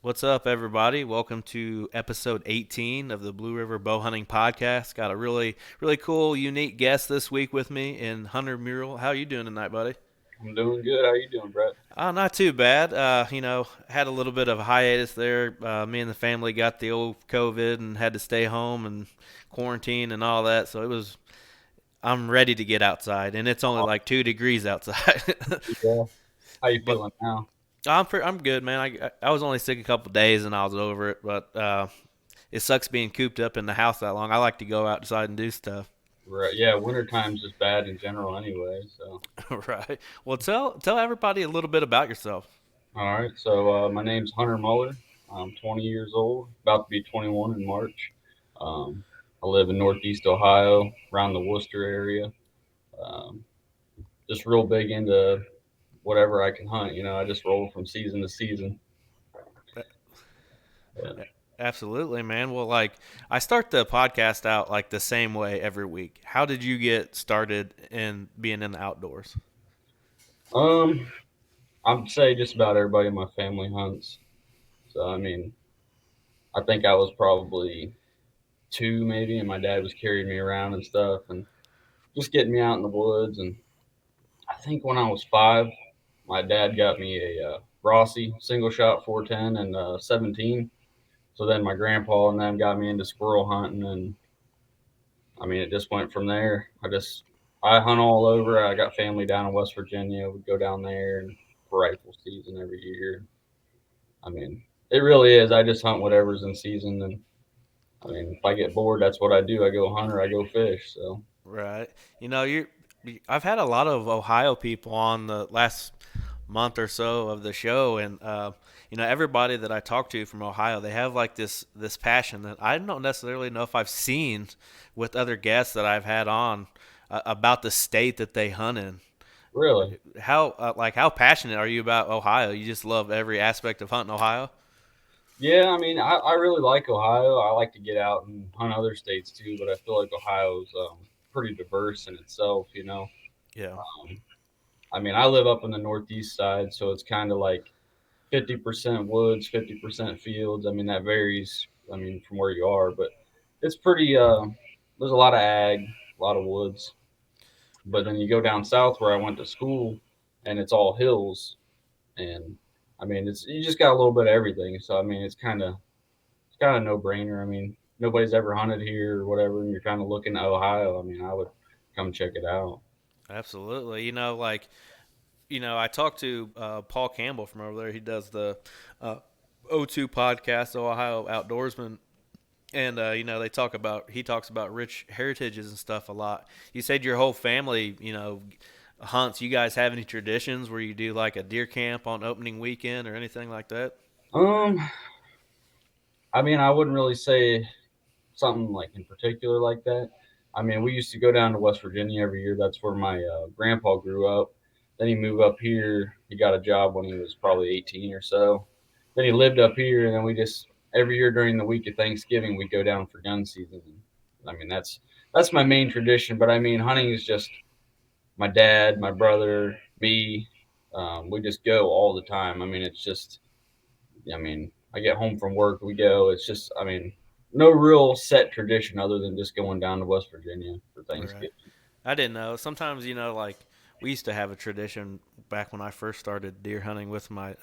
What's up, everybody? Welcome to episode 18 of the Blue River Bow Hunting Podcast. Got a really cool, unique guest this week with me in Hunter Mural. How are you doing tonight, buddy? I'm doing good. How you doing, Brett? Not too bad. Had a little bit of a hiatus there. Me and the family got the old COVID and had to stay home and quarantine and all that. I'm ready to get outside, and it's only Oh, like 2 degrees outside. yeah. How you but feeling now? I'm good, man. I was only sick a couple days and I was over it, but it sucks being cooped up in the house that long. I like to go outside and do stuff. Right. Yeah, winter time's just bad in general anyway. So, Right. Well, tell everybody a little bit about yourself. all right. So, my name's Hunter Muller. I'm 20 years old, about to be 21 in March. Um, I live in Northeast Ohio, around the Worcester area. Um, just real big into whatever I can hunt. I just roll from season to season. Yeah. Absolutely, man. Well, like I start the podcast out like the same way every week. How did you get started in being in the outdoors? Um, I'd say just about everybody in my family hunts. So, I think I was probably two maybe, and my dad was carrying me around and stuff, and just getting me out in the woods. And I think when I was five, my dad got me a Rossi single shot 410 and 17. So then my grandpa and them got me into squirrel hunting, and it just went from there. I hunt all over. I got family down in West Virginia. We'd go down there and for rifle season every year. I mean, it really is. I just hunt whatever's in season, and if I get bored, that's what I do. I go hunt or I go fish. So Right. You know, I've had a lot of Ohio people on the last month or so of the show, and everybody that I talk to from Ohio, they have like this passion that I don't necessarily know if I've seen with other guests that I've had on about the state that they hunt in. really. How passionate are you about Ohio? You just love every aspect of hunting Ohio. Yeah, I really like Ohio. I like to get out and hunt other states too, but I feel like Ohio's pretty diverse in itself. Yeah. Um, I live up in the northeast side, so it's kind of like 50% woods, 50% fields. That varies, from where you are, but it's pretty, there's a lot of ag, a lot of woods. But then you go down south where I went to school, and it's all hills. And it's you just got a little bit of everything. So, it's kind of no brainer. Nobody's ever hunted here or whatever, and you're kind of looking at Ohio. I would come check it out. Absolutely. I talked to Paul Campbell from over there. He does the uh, O2 podcast, Ohio Outdoorsman, and he talks about rich heritages and stuff a lot. You said your whole family, hunts. You guys have any traditions where you do like a deer camp on opening weekend or anything like that? Um, I wouldn't really say something like in particular like that. We used to go down to West Virginia every year. That's where my grandpa grew up. Then he moved up here. He got a job when he was probably 18 or so. Then he lived up here, and then we just every year during the week of Thanksgiving we go down for gun season. That's my main tradition. But hunting is just my dad, my brother, me. We just go all the time. It's just I get home from work, we go. It's just, no real set tradition other than just going down to West Virginia for Right. Thanksgiving. I didn't know. Sometimes, like we used to have a tradition back when I first started deer hunting with my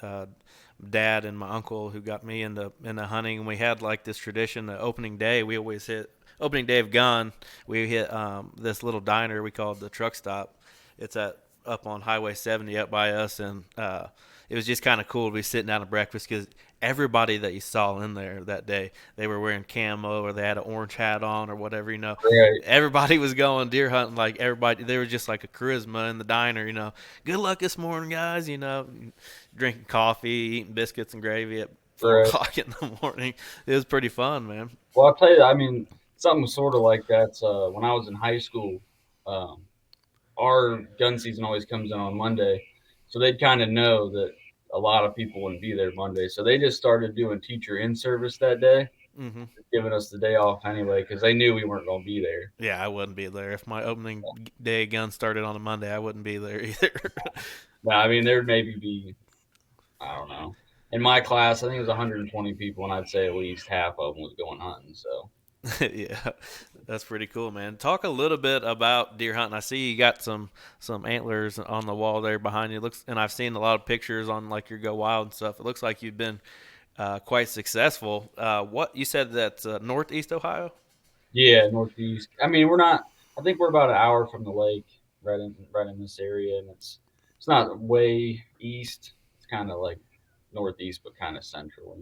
dad and my uncle who got me into hunting. And we had like this tradition. The opening day, we always hit opening day of gun. We hit this little diner we called the Truck Stop. It's at up on Highway 70 up by us, and it was just kind of cool to be sitting down at breakfast because everybody that you saw in there that day, they were wearing camo or they had an orange hat on or whatever. Right, Everybody was going deer hunting. Like everybody, there was just like a charisma in the diner. Good luck this morning, guys. Drinking coffee, eating biscuits and gravy at four right. o'clock in the morning. It was pretty fun, man. Well, I'll tell you, something sort of like that. When I was in high school, um, our gun season always comes in on Monday. So they'd kind of know that a lot of people wouldn't be there Monday. So they just started doing teacher in service that day, Hmm. giving us the day off anyway, because they knew we weren't going to be there. Yeah, I wouldn't be there if my opening day gun started on a Monday. I wouldn't be there either. Now, there would maybe be, I don't know, in my class, I think it was 120 people, and I'd say at least half of them was going hunting. So Yeah, that's pretty cool, man. Talk a little bit about deer hunting. I see you got some antlers on the wall there behind you. Looks, and I've seen a lot of pictures on like your Go Wild and stuff. It looks like you've been quite successful. What you said that's Northeast Ohio? yeah, northeast. I mean, we're not. I think we're about an hour from the lake, right in this area, and it's not way east. It's kind of like northeast, but kind of central.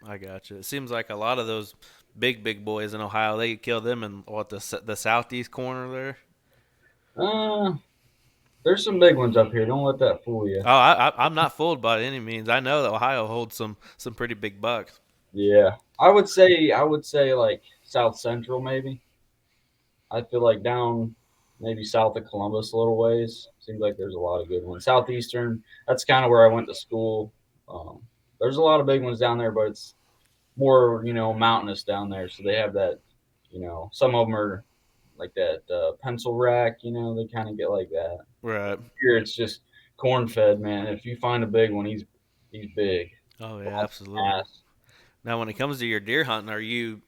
I got you. It seems like a lot of those big boys in Ohio, they kill them in what the southeast corner there. There's some big ones up here. Don't let that fool you. Oh, I'm not fooled by any means. I know that Ohio holds some pretty big bucks. Yeah, I would say like south central maybe. I feel like down maybe south of Columbus a little ways. Seems like there's a lot of good ones. Southeastern, that's kind of where I went to school. There's a lot of big ones down there, but it's more mountainous down there. So they have that. Some of them are like that pencil rack. They kind of get like that. Right. Here it's just corn fed, man. If you find a big one, he's big. Oh yeah, Lots of absolutely. mass. Now, when it comes to your deer hunting, are you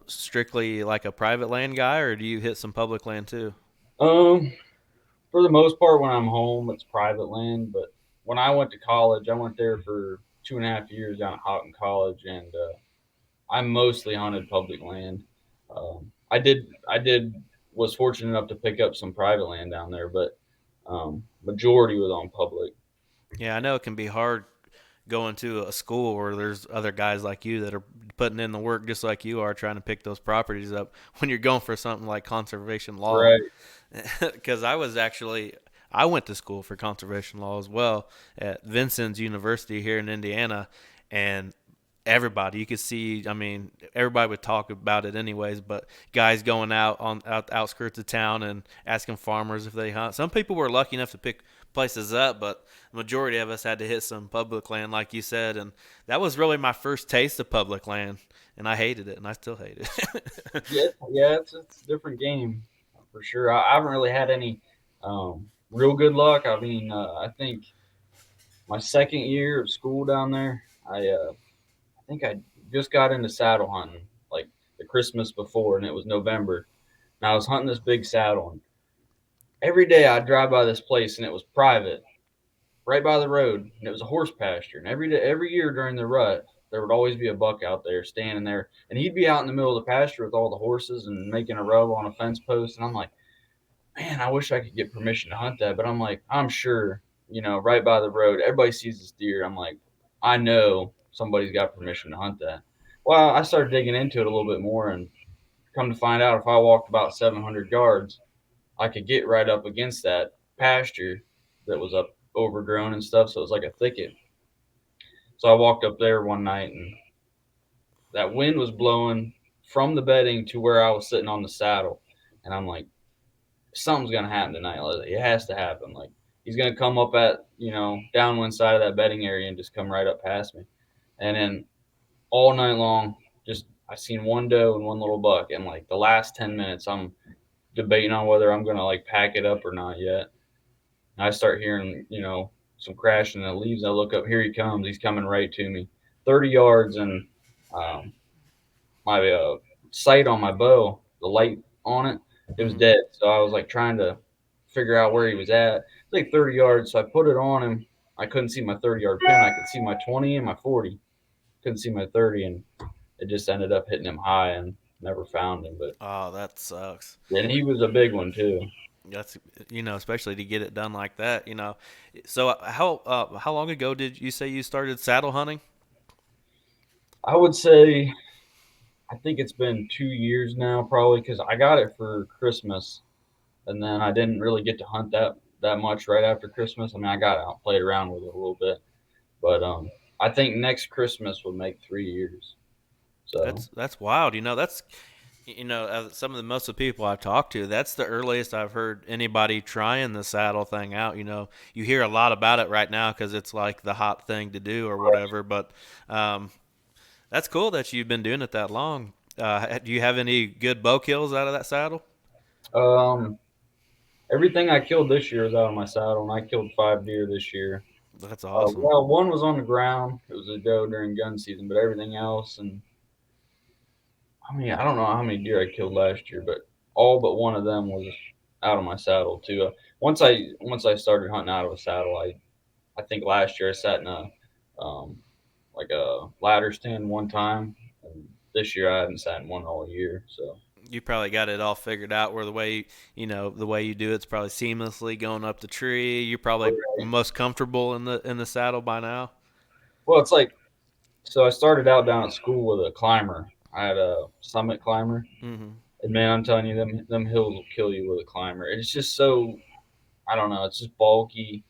strictly like a private land guy, or do you hit some public land too? Um, for the most part, when I'm home, it's private land. But when I went to college, I went there for 2.5 years down at Houghton College, and I mostly hunted public land. I did was fortunate enough to pick up some private land down there, but majority was on public. Yeah, I know it can be hard going to a school where there's other guys like you that are putting in the work just like you are trying to pick those properties up when you're going for something like conservation law. Right. Because I went to school for conservation law as well at Vincennes University here in Indiana, and everybody you could see, I mean, everybody would talk about it anyways, but guys going out the outskirts of town and asking farmers if they hunt. Some people were lucky enough to pick places up, but the majority of us had to hit some public land like you said, and that was really my first taste of public land, and I hated it and I still hate it. Yeah, yeah, it's a different game for sure. I haven't really had any real good luck. I mean, I think my second year of school down there, I think I just got into saddle hunting like the Christmas before, and it was November. And I was hunting this big saddle, and every day I'd drive by this place, and it was private, right by the road, and it was a horse pasture. And every year during the rut, there would always be a buck out there standing there, and he'd be out in the middle of the pasture with all the horses and making a rub on a fence post. And I'm like, man, I wish I could get permission to hunt that. But I'm like, I'm sure, right by the road, everybody sees this deer. I'm like, I know somebody's got permission to hunt that. Well, I started digging into it a little bit more, and come to find out, if I walked about 700 yards, I could get right up against that pasture that was up overgrown and stuff. So it was like a thicket. So I walked up there one night, and that wind was blowing from the bedding to where I was sitting on the saddle. And I'm like, something's gonna happen tonight. Like, it has to happen. Like, he's gonna come up at downwind side of that bedding area and just come right up past me. And then all night long, just I seen one doe and one little buck. And like the last 10 minutes, I'm debating on whether I'm gonna like pack it up or not yet. And I start hearing some crashing in the leaves. I look up, here he comes. He's coming right to me, 30 yards, and um, my sight on my bow, the light on it, it was Hmm. dead. So I was like trying to figure out where he was at. It's like 30 yards. So I put it on him. I couldn't see my 30-yard pin. I could see my 20 and my 40. Couldn't see my 30, and it just ended up hitting him high and never found him. But Oh, that sucks. then he was a big one too. That's especially to get it done like that. So how long ago did you say you started saddle hunting? I would say I think it's been 2 years now, probably, because I got it for Christmas, and then I didn't really get to hunt that much right after Christmas. I mean, I got out and played around with it a little bit, but I think next Christmas would make 3 years. So That's wild. That's some of the most of the people I've talked to, that's the earliest I've heard anybody trying the saddle thing out. You hear a lot about it right now because it's like the hot thing to do or whatever. But um, that's cool that you've been doing it that long. Do you have any good bow kills out of that saddle? um, everything I killed this year was out of my saddle, and I killed 5 deer this year. That's awesome. Well, one was on the ground. It was a doe during gun season, but everything else, and I mean, I don't know how many deer I killed last year, but all but one of them was out of my saddle too. Once I started hunting out of a saddle, I think last year I sat in a um, like a ladder stand one time, and this year I haven't sat in one all year. So You probably got it all figured out where the way the way you do it's probably seamlessly going up the tree. You're probably most comfortable in the saddle by now. well, it's like so I started out down at school with a climber. I had a summit climber, Hmm. and man, I'm telling you, them hills will kill you with a climber. It's just so I don't know. It's just bulky.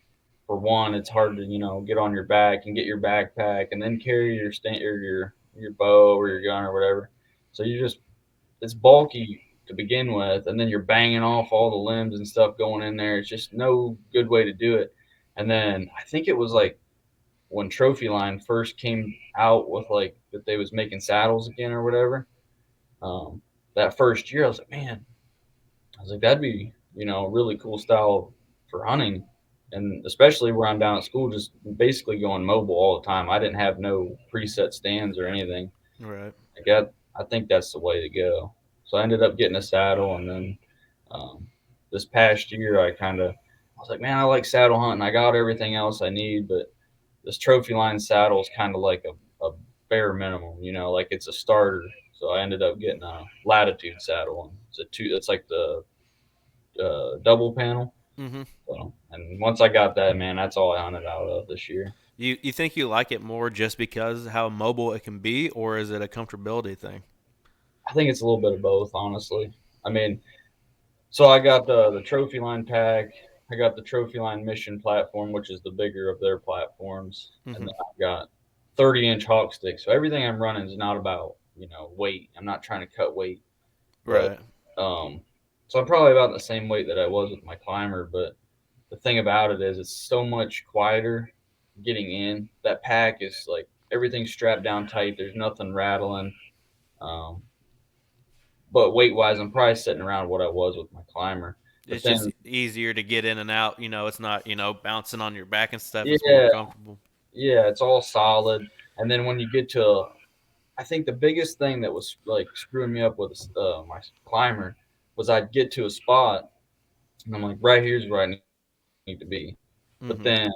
For one, it's hard to get on your back and get your backpack and then carry your stand or your bow or your gun or whatever. So you just it's bulky to begin with, and then you're banging off all the limbs and stuff going in there. It's just no good way to do it. And then I think it was like when Trophy Line first came out with like that they was making saddles again or whatever. Um, that first year, I was like, man, I was like, that'd be, a really cool style for hunting. And especially where I'm down at school, just basically going mobile all the time. I didn't have no preset stands or anything. Right. I think that's the way to go. So I ended up getting a saddle. And then this past year, I was like, man, I like saddle hunting. I got everything else I need. But this trophy line saddle is kind of like a bare minimum, like it's a starter. So I ended up getting a latitude saddle. And it's like the double panel. Hmm. So, and once I got that, man, that's all I hunted out of this year. You think you like it more just because how mobile it can be, or is it a comfortability thing? I think it's a little bit of both, honestly. I mean, so I got the trophy line pack. I got the trophy line mission platform, which is the bigger of their platforms, and Hmm. then I've got 30-inch hawk sticks. So everything I'm running is not about weight. I'm not trying to cut weight, but Right. um, so I'm probably about the same weight that I was with my climber. But the thing about it is, it's so much quieter getting in. That pack is like everything's strapped down tight. There's nothing rattling. Um, but weight wise, I'm probably sitting around what I was with my climber. But It's just then, easier to get in and out. It's not bouncing on your back and stuff. It's more yeah, comfortable. yeah, it's all solid. And then when you get to, I think the biggest thing that was like screwing me up with my climber was I'd get to a spot and I'm like, right here's where I need to be. But Hmm. then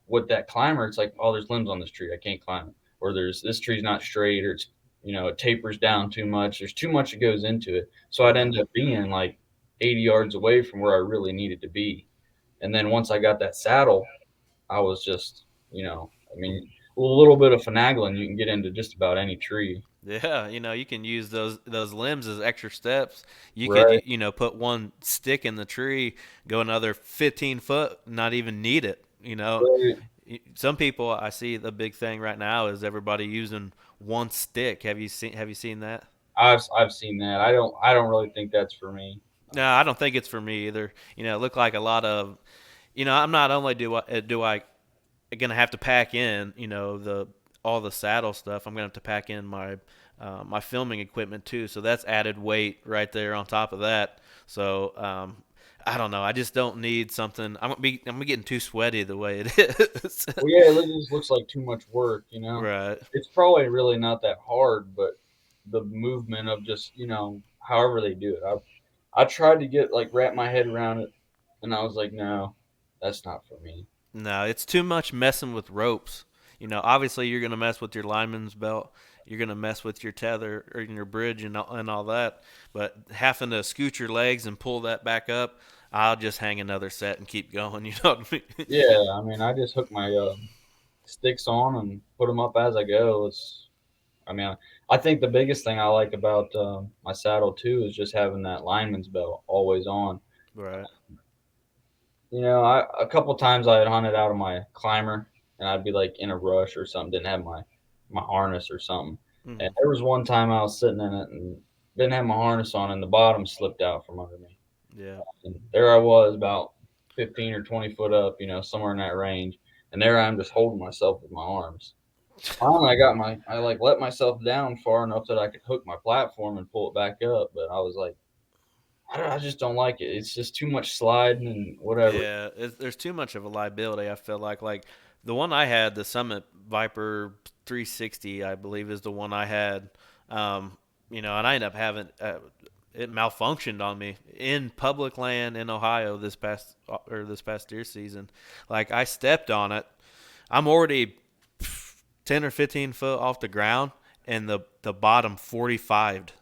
with that climber, it's like, oh, there's limbs on this tree. I can't climb it. Or there's this tree's not straight, or it's, it tapers down too much. There's too much that goes into it. So I'd Right. end up being like 80 yards away from where I really needed to be. And then once I got that saddle, I was just, I mean, a little bit of finagling, you can get into just about any tree. Yeah, you can use those limbs as extra steps. You could Right. put one stick in the tree, go another 15 foot, not even need it. Right. Some people I see the big thing right now is everybody using one stick. Have you seen that? I've seen that. I don't really think that's for me. No, I don't think it's for me either. It look like a lot of I'm not only do I gonna have to pack in, the all the saddle stuff. I'm gonna have to pack in my filming equipment too. So that's added weight right there on top of that. So I don't know. I just don't need something. I'm getting too sweaty the way it is. Well, yeah, it just looks like too much work. Right. It's probably really not that hard, but the movement of just, however they do it. I tried to get like wrap my head around it, and I was like, no, that's not for me. No, it's too much messing with ropes. Obviously you're gonna mess with your lineman's belt. You're gonna mess with your tether or your bridge and all that. But having to scoot your legs and pull that back up, I'll just hang another set and keep going. You know what I mean? Yeah, I mean, I just hook my sticks on and put them up as I go. I mean, I think the biggest thing I like about my saddle too is just having that lineman's belt always on. Right. A couple times I had hunted out of my climber, and I'd be like in a rush or something, didn't have my harness or something. And Hmm. there was one time I was sitting in it and didn't have my harness on, and the bottom slipped out from under me. Yeah. And there I was, about 15 or 20 foot up, somewhere in that range. And there I am, just holding myself with my arms. Finally, I like let myself down far enough that I could hook my platform and pull it back up. But I was like, I just don't like it. It's just too much sliding and whatever. Yeah, there's too much of a liability. I feel like The one I had, the Summit Viper 360, I believe, is the one I had. Um, and I ended up having it malfunctioned on me in public land in Ohio this past deer season. Like I stepped on it. I'm already 10 or 15 foot off the ground, and the bottom 45'd.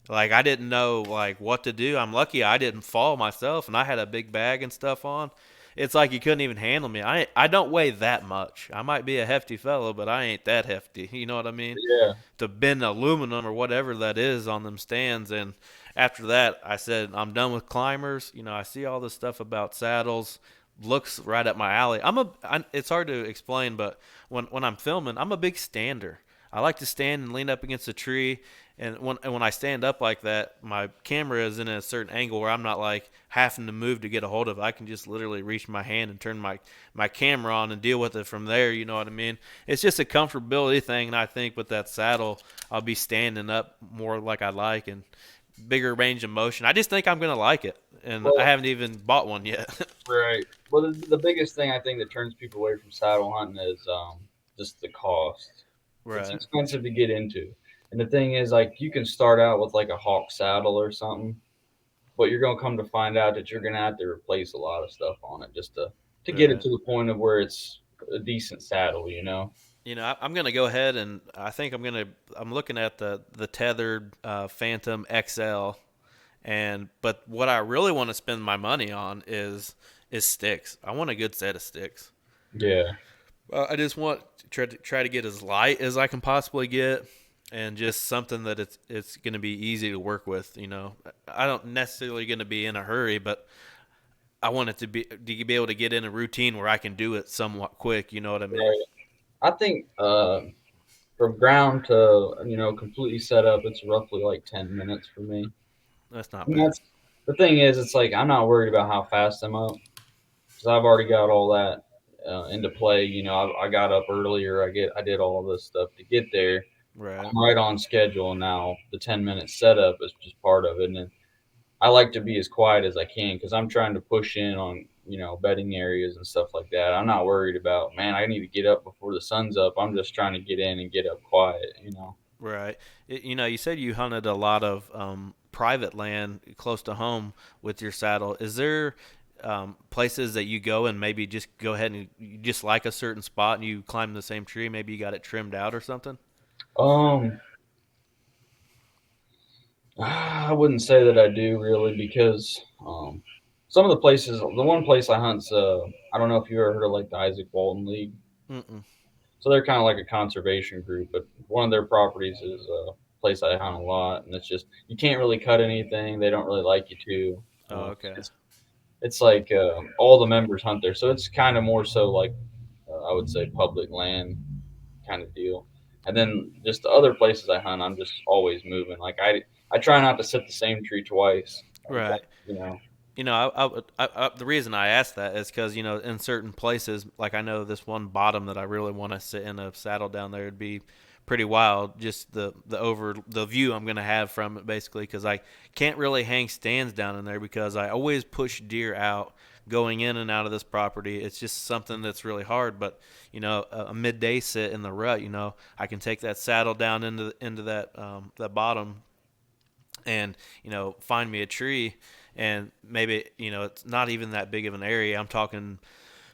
Like I didn't know like what to do. I'm lucky I didn't fall myself, and I had a big bag and stuff on. It's like you couldn't even handle me. I don't weigh that much. I might be a hefty fellow, but I ain't that hefty. You know what I mean? Yeah. To bend aluminum or whatever that is on them stands. And after that, I said I'm done with climbers. I see all this stuff about saddles. Looks right up my alley. It's hard to explain, but when I'm filming, I'm a big stander. I like to stand and lean up against a tree. And when I stand up like that, my camera is in a certain angle where I'm not like having to move to get a hold of it. I can just literally reach my hand and turn my camera on and deal with it from there. You know what I mean? It's just a comfortability thing, and I think with that saddle, I'll be standing up more like I like and bigger range of motion. I just think I'm gonna like it, and I Well, haven't even bought one yet. right. Well, the biggest thing I think that turns people away from saddle hunting is just the cost. It's Right. expensive to get into, and the thing is, like, you can start out with like a hawk saddle or something, but you're gonna come to find out that you're gonna have to replace a lot of stuff on it just to get it Right. to the point of where it's a decent saddle. You know. I'm gonna go ahead and I think I'm looking at the tethered Phantom XL. But what I really want to spend my money on is sticks. I want a good set of sticks. Yeah. I just want to try to get as light as I can possibly get, and just something that it's going to be easy to work with. I don't necessarily going to be in a hurry, but I want it to be able to get in a routine where I can do it somewhat quick. You know what I mean? Right. I think from ground to completely set up, it's roughly like 10 minutes for me. That's not And bad. that's the thing is, it's like I'm not worried about how fast I'm up because I've already got all that into play. I got up earlier. I did all this stuff to get there. Right. I'm right on schedule now. The 10 minute setup is just part of it, and then I like to be as quiet as I can because I'm trying to push in on bedding areas and stuff like that. I'm not worried about, man, I need to get up before the sun's up. I'm just trying to get in and get up quiet. Right. You said you hunted a lot of private land close to home with your saddle. Is there places that you go and maybe just go ahead and you just like a certain spot and you climb the same tree? Maybe you got it trimmed out or something? Um, I wouldn't say that I do really because some of the places, the one place I hunt's, I don't know if you ever heard of like the Isaac Walton League. Mm-mm. So they're kind of like a conservation group, but one of their properties is a place I hunt a lot, and it's just you can't really cut anything. They don't really like you to. Oh, okay. It's like all the members hunt there, so it's kind of more so like I would say public land kind of deal. And then just the other places I hunt, I'm just always moving. Like I try not to sit the same tree twice. I'm trying, Right. you know. The reason I asked that is because in certain places, like I know this one bottom that I really want to sit in a saddle down there would be pretty wild. Just the view I'm gonna have from it, basically, because I can't really hang stands down in there because I always push deer out going in and out of this property. It's just something that's really hard. But a midday sit in the rut, I can take that saddle down into that bottom and find me a tree, and maybe it's not even that big of an area. I'm talking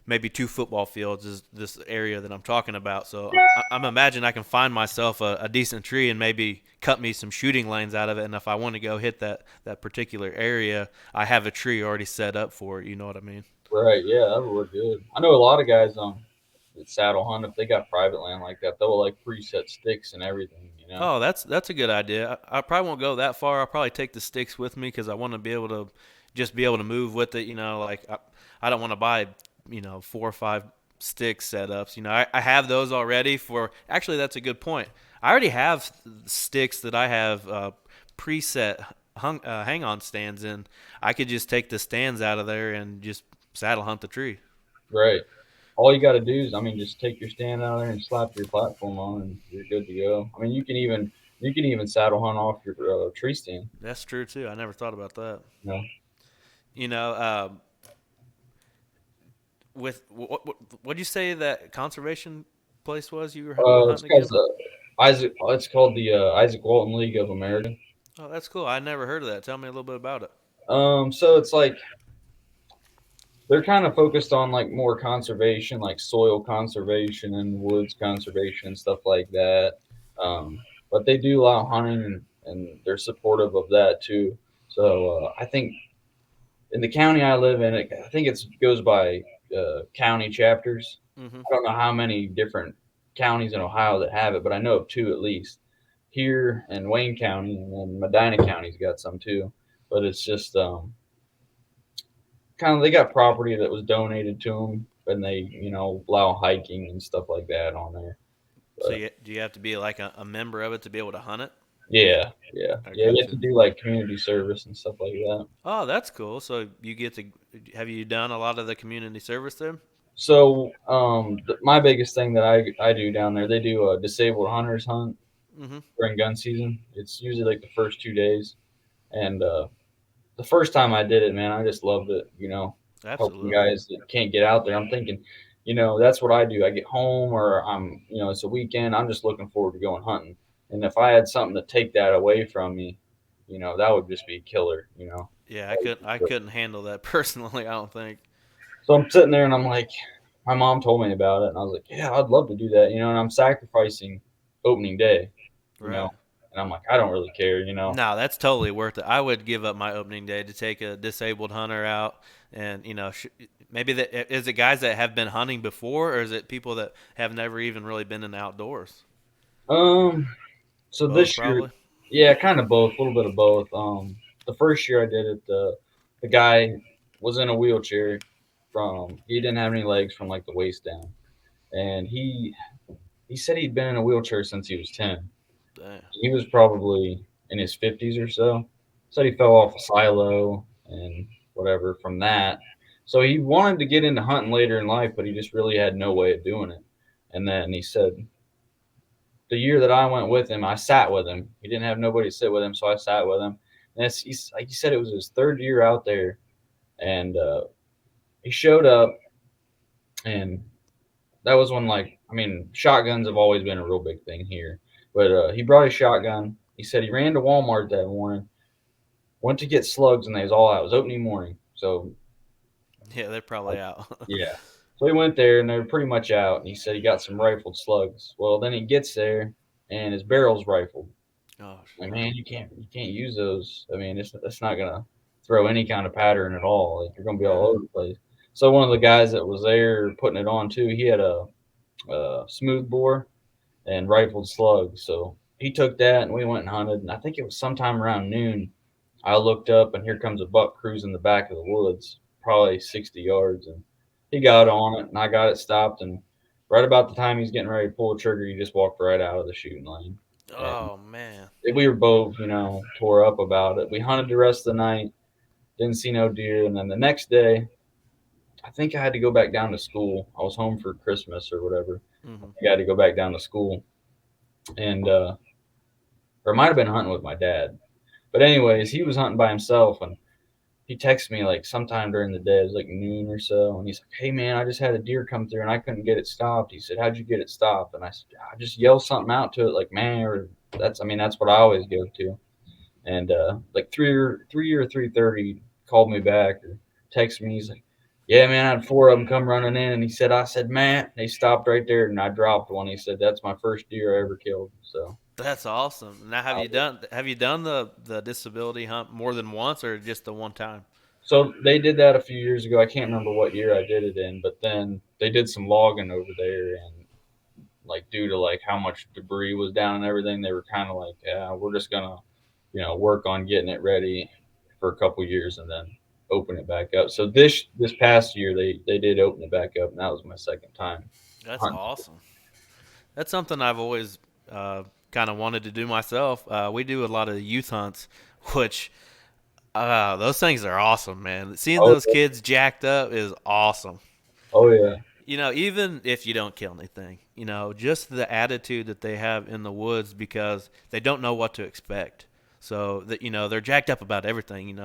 maybe 2 football fields is this area that I'm talking about. So I'm imagining I can find myself a decent tree and maybe cut me some shooting lanes out of it, and if I want to go hit that particular area, I have a tree already set up for it. You know what I mean? Right? Yeah, that would work good. I know a lot of guys that saddle hunt if they got private land like that, they'll like preset sticks and everything. You know. Oh, that's a good idea. I probably won't go that far. I'll probably take the sticks with me because I want to be able to just be able to move with it. Like I don't want to buy 4 or 5 stick setups. I have those already for. Actually, that's a good point. I already have sticks that I have preset hang on stands in. I could just take the stands out of there and just saddle hunt the tree. Right. All you got to do is, I mean, just take your stand out there and slap your platform on, and you're good to go. I mean, you can even saddle hunt off your tree stand. That's true too. I never thought about that. You know. You know, uh, with what'd you say that conservation place was you were It's hunting called again? the Isaac. It's called the Isaac Walton League of America. Oh, that's cool. I never heard of that. Tell me a little bit about it. So it's like they're kind of focused on like more conservation, like soil conservation and woods conservation and stuff like that. But they do allow hunting, and they're supportive of that too. So I think in the county I live in, I think it goes by county chapters. Mm-hmm. I don't know how many different counties in Ohio that have it, but I know of two at least. Here in Wayne County, and then Medina County's got some too. But it's just kind of they got property that was donated to them, and they allow hiking and stuff like that on there. So But do you have to be like a member of it to be able to hunt it? yeah, yeah, I yeah. You have gotcha. to do like community service and stuff like that. Oh, that's cool. So you get to have you done a lot of the community service there? So my biggest thing that I do down there, they do a disabled hunters hunt Mm-hmm. during gun season. It's usually like the first 2 days, and the first time I did it, man, I just loved it. Helping Absolutely. guys that can't get out there. I'm thinking, that's what I do. I get home, or it's a weekend. I'm just looking forward to going hunting. And if I had something to take that away from me, that would just be killer. Yeah, I couldn't handle that personally. I don't think. So I'm sitting there and I'm like, my mom told me about it, and I was like, yeah, I'd love to do that. And I'm sacrificing opening day, you know, Right. and I'm like, I don't really care. No, that's totally worth it. I would give up my opening day to take a disabled hunter out, and maybe that is it guys that have been hunting before, or is it people that have never even really been in the outdoors? Um, so Both, this year, probably. yeah, kind of both, a little bit of both. The first year I did it, the guy was in a wheelchair from he didn't have any legs from like the waist down, and he said he'd been in a wheelchair since he was 10. Damn. He was probably in his 50s or so. Said he fell off a silo and whatever from that. So he wanted to get into hunting later in life, but he just really had no way of doing it. And then he said the year that I went with him, I sat with him. He didn't have nobody to sit with him, so I sat with him. And he's like he said, it was his third year out there, and he showed up, and that was when shotguns have always been a real big thing here. But he brought a shotgun. He said he ran to Walmart that morning, went to get slugs, and they was all out. It was opening morning, so Yeah, they're probably like, out. yeah. So he went there, and they were pretty much out. And he said he got some rifled slugs. Well, then he gets there, and his barrel's rifled. Oh, Like, shoot. man, you can't use those. I mean, it's not gonna throw any kind of pattern at all. Like you're gonna be all Right. over the place. So one of the guys that was there putting it on too, he had a smooth bore and rifled slugs. So he took that, and we went and hunted. And I think it was sometime around noon. I looked up, and here comes a buck cruising the back of the woods, probably 60 yards, and he got on it, and I got it stopped. And right about the time he's getting ready to pull the trigger, he just walked right out of the shooting lane. And Oh man. we were both, tore up about it. We hunted the rest of the night, didn't see no deer, and then the next day, I think I had to go back down to school. I was home for Christmas or whatever. Hmm. I had to go back down to school, and or it might have been hunting with my dad. But anyways, he was hunting by himself, and he texted me like sometime during the day. It was like noon or so, and he's like, "Hey man, I just had a deer come through, and I couldn't get it stopped." He said, "How'd you get it stopped?" And I said, "I just yelled something out to it, like man," or that's what I always go to. And like 3:30, called me back or texted me. He's like, "Yeah, man, I had four of them come running in," and he said, "I said, Matt." They stopped right there, and I dropped one. He said, "That's my first deer I ever killed." So, That's awesome. Now, have I, you done the disability hunt more than once, or just the one time? so they did that a few years ago. I can't remember what year I did it in, but then they did some logging over there, and like due to like how much debris was down and everything, they were kind of like, "Yeah, we're just gonna work on getting it ready for a couple years and then open it back up." So this past year they did open it back up, and that was my second time That's hunting. awesome. That's something I've always kind of wanted to do myself. We do a lot of youth hunts, which those things are awesome, man. Seeing Oh, those kids jacked up is awesome. oh yeah, Even if you don't kill anything, just the attitude that they have in the woods because they don't know what to expect. So that they're jacked up about everything.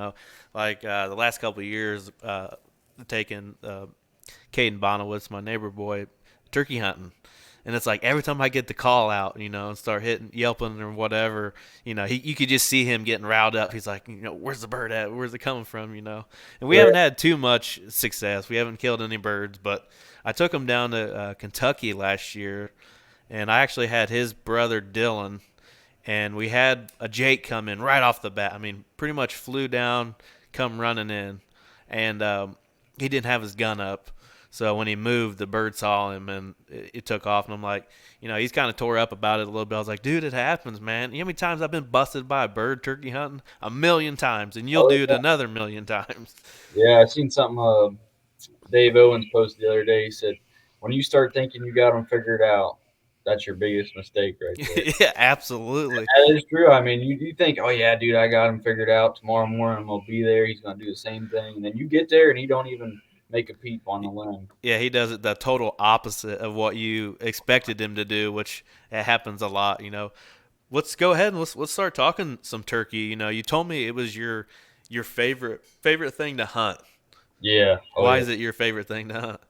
Like the last couple of years, taking Caden Bonowitz, my neighbor boy, turkey hunting. And it's like every time I get the call out, and start hitting, yelping or whatever, you could just see him getting riled up. He's like, where's the bird at? Where's it coming from? And we Right. haven't had too much success. We haven't killed any birds, but I took him down to Kentucky last year, and I actually had his brother Dylan, and we had a Jake come in right off the bat. I mean, pretty much flew down, come running in, and he didn't have his gun up. So when he moved, the bird saw him and it took off. And I'm like, he's kind of tore up about it a little bit. I was like, dude, it happens, man. You know how many times I've been busted by a bird turkey hunting? 1,000,000 times, and you'll Oh do it yeah. another 1,000,000 times. Yeah, I seen something Dave Owens posted the other day. He said, "When you start thinking you got them figured out, that's your biggest mistake right there." Yeah, absolutely. That is true. I mean, you think, "Oh yeah, dude, I got him figured out. Tomorrow morning I'm gonna be there. He's gonna do the same thing," and then you get there and he don't even make a peep on the limb. Yeah, he does it the total opposite of what you expected him to do, which it happens a lot. Let's go ahead and let's start talking some turkey. You told me it was your favorite thing to hunt. Yeah. Oh Why yeah. is it your favorite thing to hunt?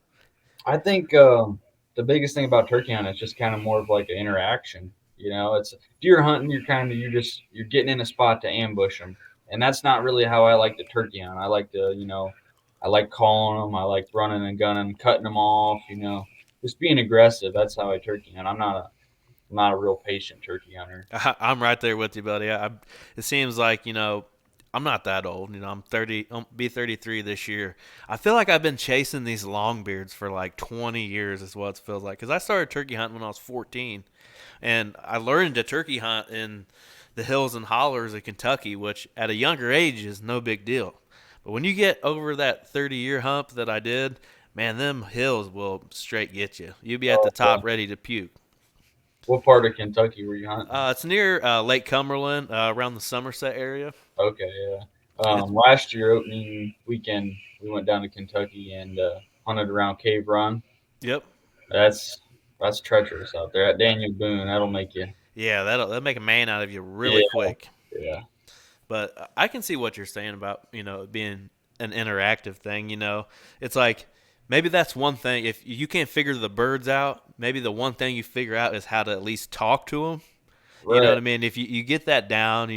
I think the biggest thing about turkey hunting is just kind of more of like an interaction. It's deer hunting. You're getting in a spot to ambush them, and that's not really how I like the turkey hunt. I like I like calling them. I like running and gunning, cutting them off. Just being aggressive. That's how I turkey hunt. I'm not a real patient turkey hunter. I'm right there with you, buddy. It seems like I'm not that old. I'm 30. I'll be 33 this year. I feel like I've been chasing these long beards for like 20 years. Is what it feels like. Because I started turkey hunting when I was 14, and I learned to turkey hunt in the hills and hollers of Kentucky, which at a younger age is no big deal. But when you get over that 30-year hump that I did, man, them hills will straight get you. You'll be at the Oh, yeah. top ready to puke. What part of Kentucky were you hunting? It's near Lake Cumberland, around the Somerset area. Okay, yeah. It's Last year opening weekend, we went down to Kentucky and hunted around Cave Run. Yep. That's that's treacherous out there. At Daniel Boone, that'll make you. Yeah, that'll make a man out of you Yeah, really quick. yeah. But I can see what you're saying about it being an interactive thing. It's like maybe that's one thing. If you can't figure the birds out, maybe the one thing you figure out is how to at least talk to them. You know Right. what I mean? If you get that down,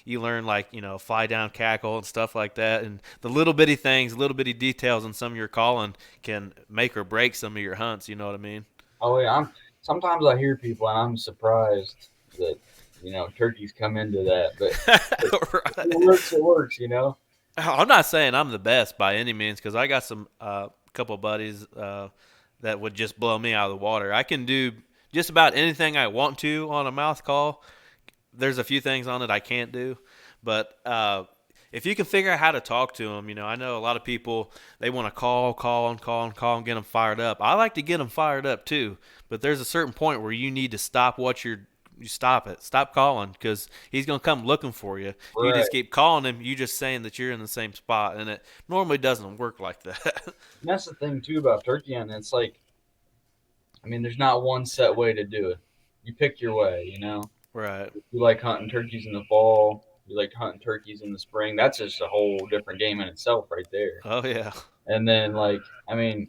you learn like fly down cackle and stuff like that, and the little bitty things, little bitty details in some of your calling can make or break some of your hunts. You know what I mean? Oh yeah. Sometimes I hear people and I'm surprised that turkeys come into that, but if it Right. works. It works. I'm not saying I'm the best by any means because I got some couple buddies that would just blow me out of the water. I can do just about anything I want to on a mouth call. There's a few things on it I can't do, but if you can figure out how to talk to them, I know a lot of people they want to call and get them fired up. I like to get them fired up too, but there's a certain point where you need to stop you stop it. Stop calling because he's gonna come looking for you. You Right. just keep calling him. You just saying that you're in the same spot, and it normally doesn't work like that. And that's the thing too about turkey hunting. It's like, I mean, there's not one set way to do it. You pick your way. Right. If you like hunting turkeys in the fall, you like hunting turkeys in the spring. That's just a whole different game in itself, right there. Oh yeah. And then, like, I mean,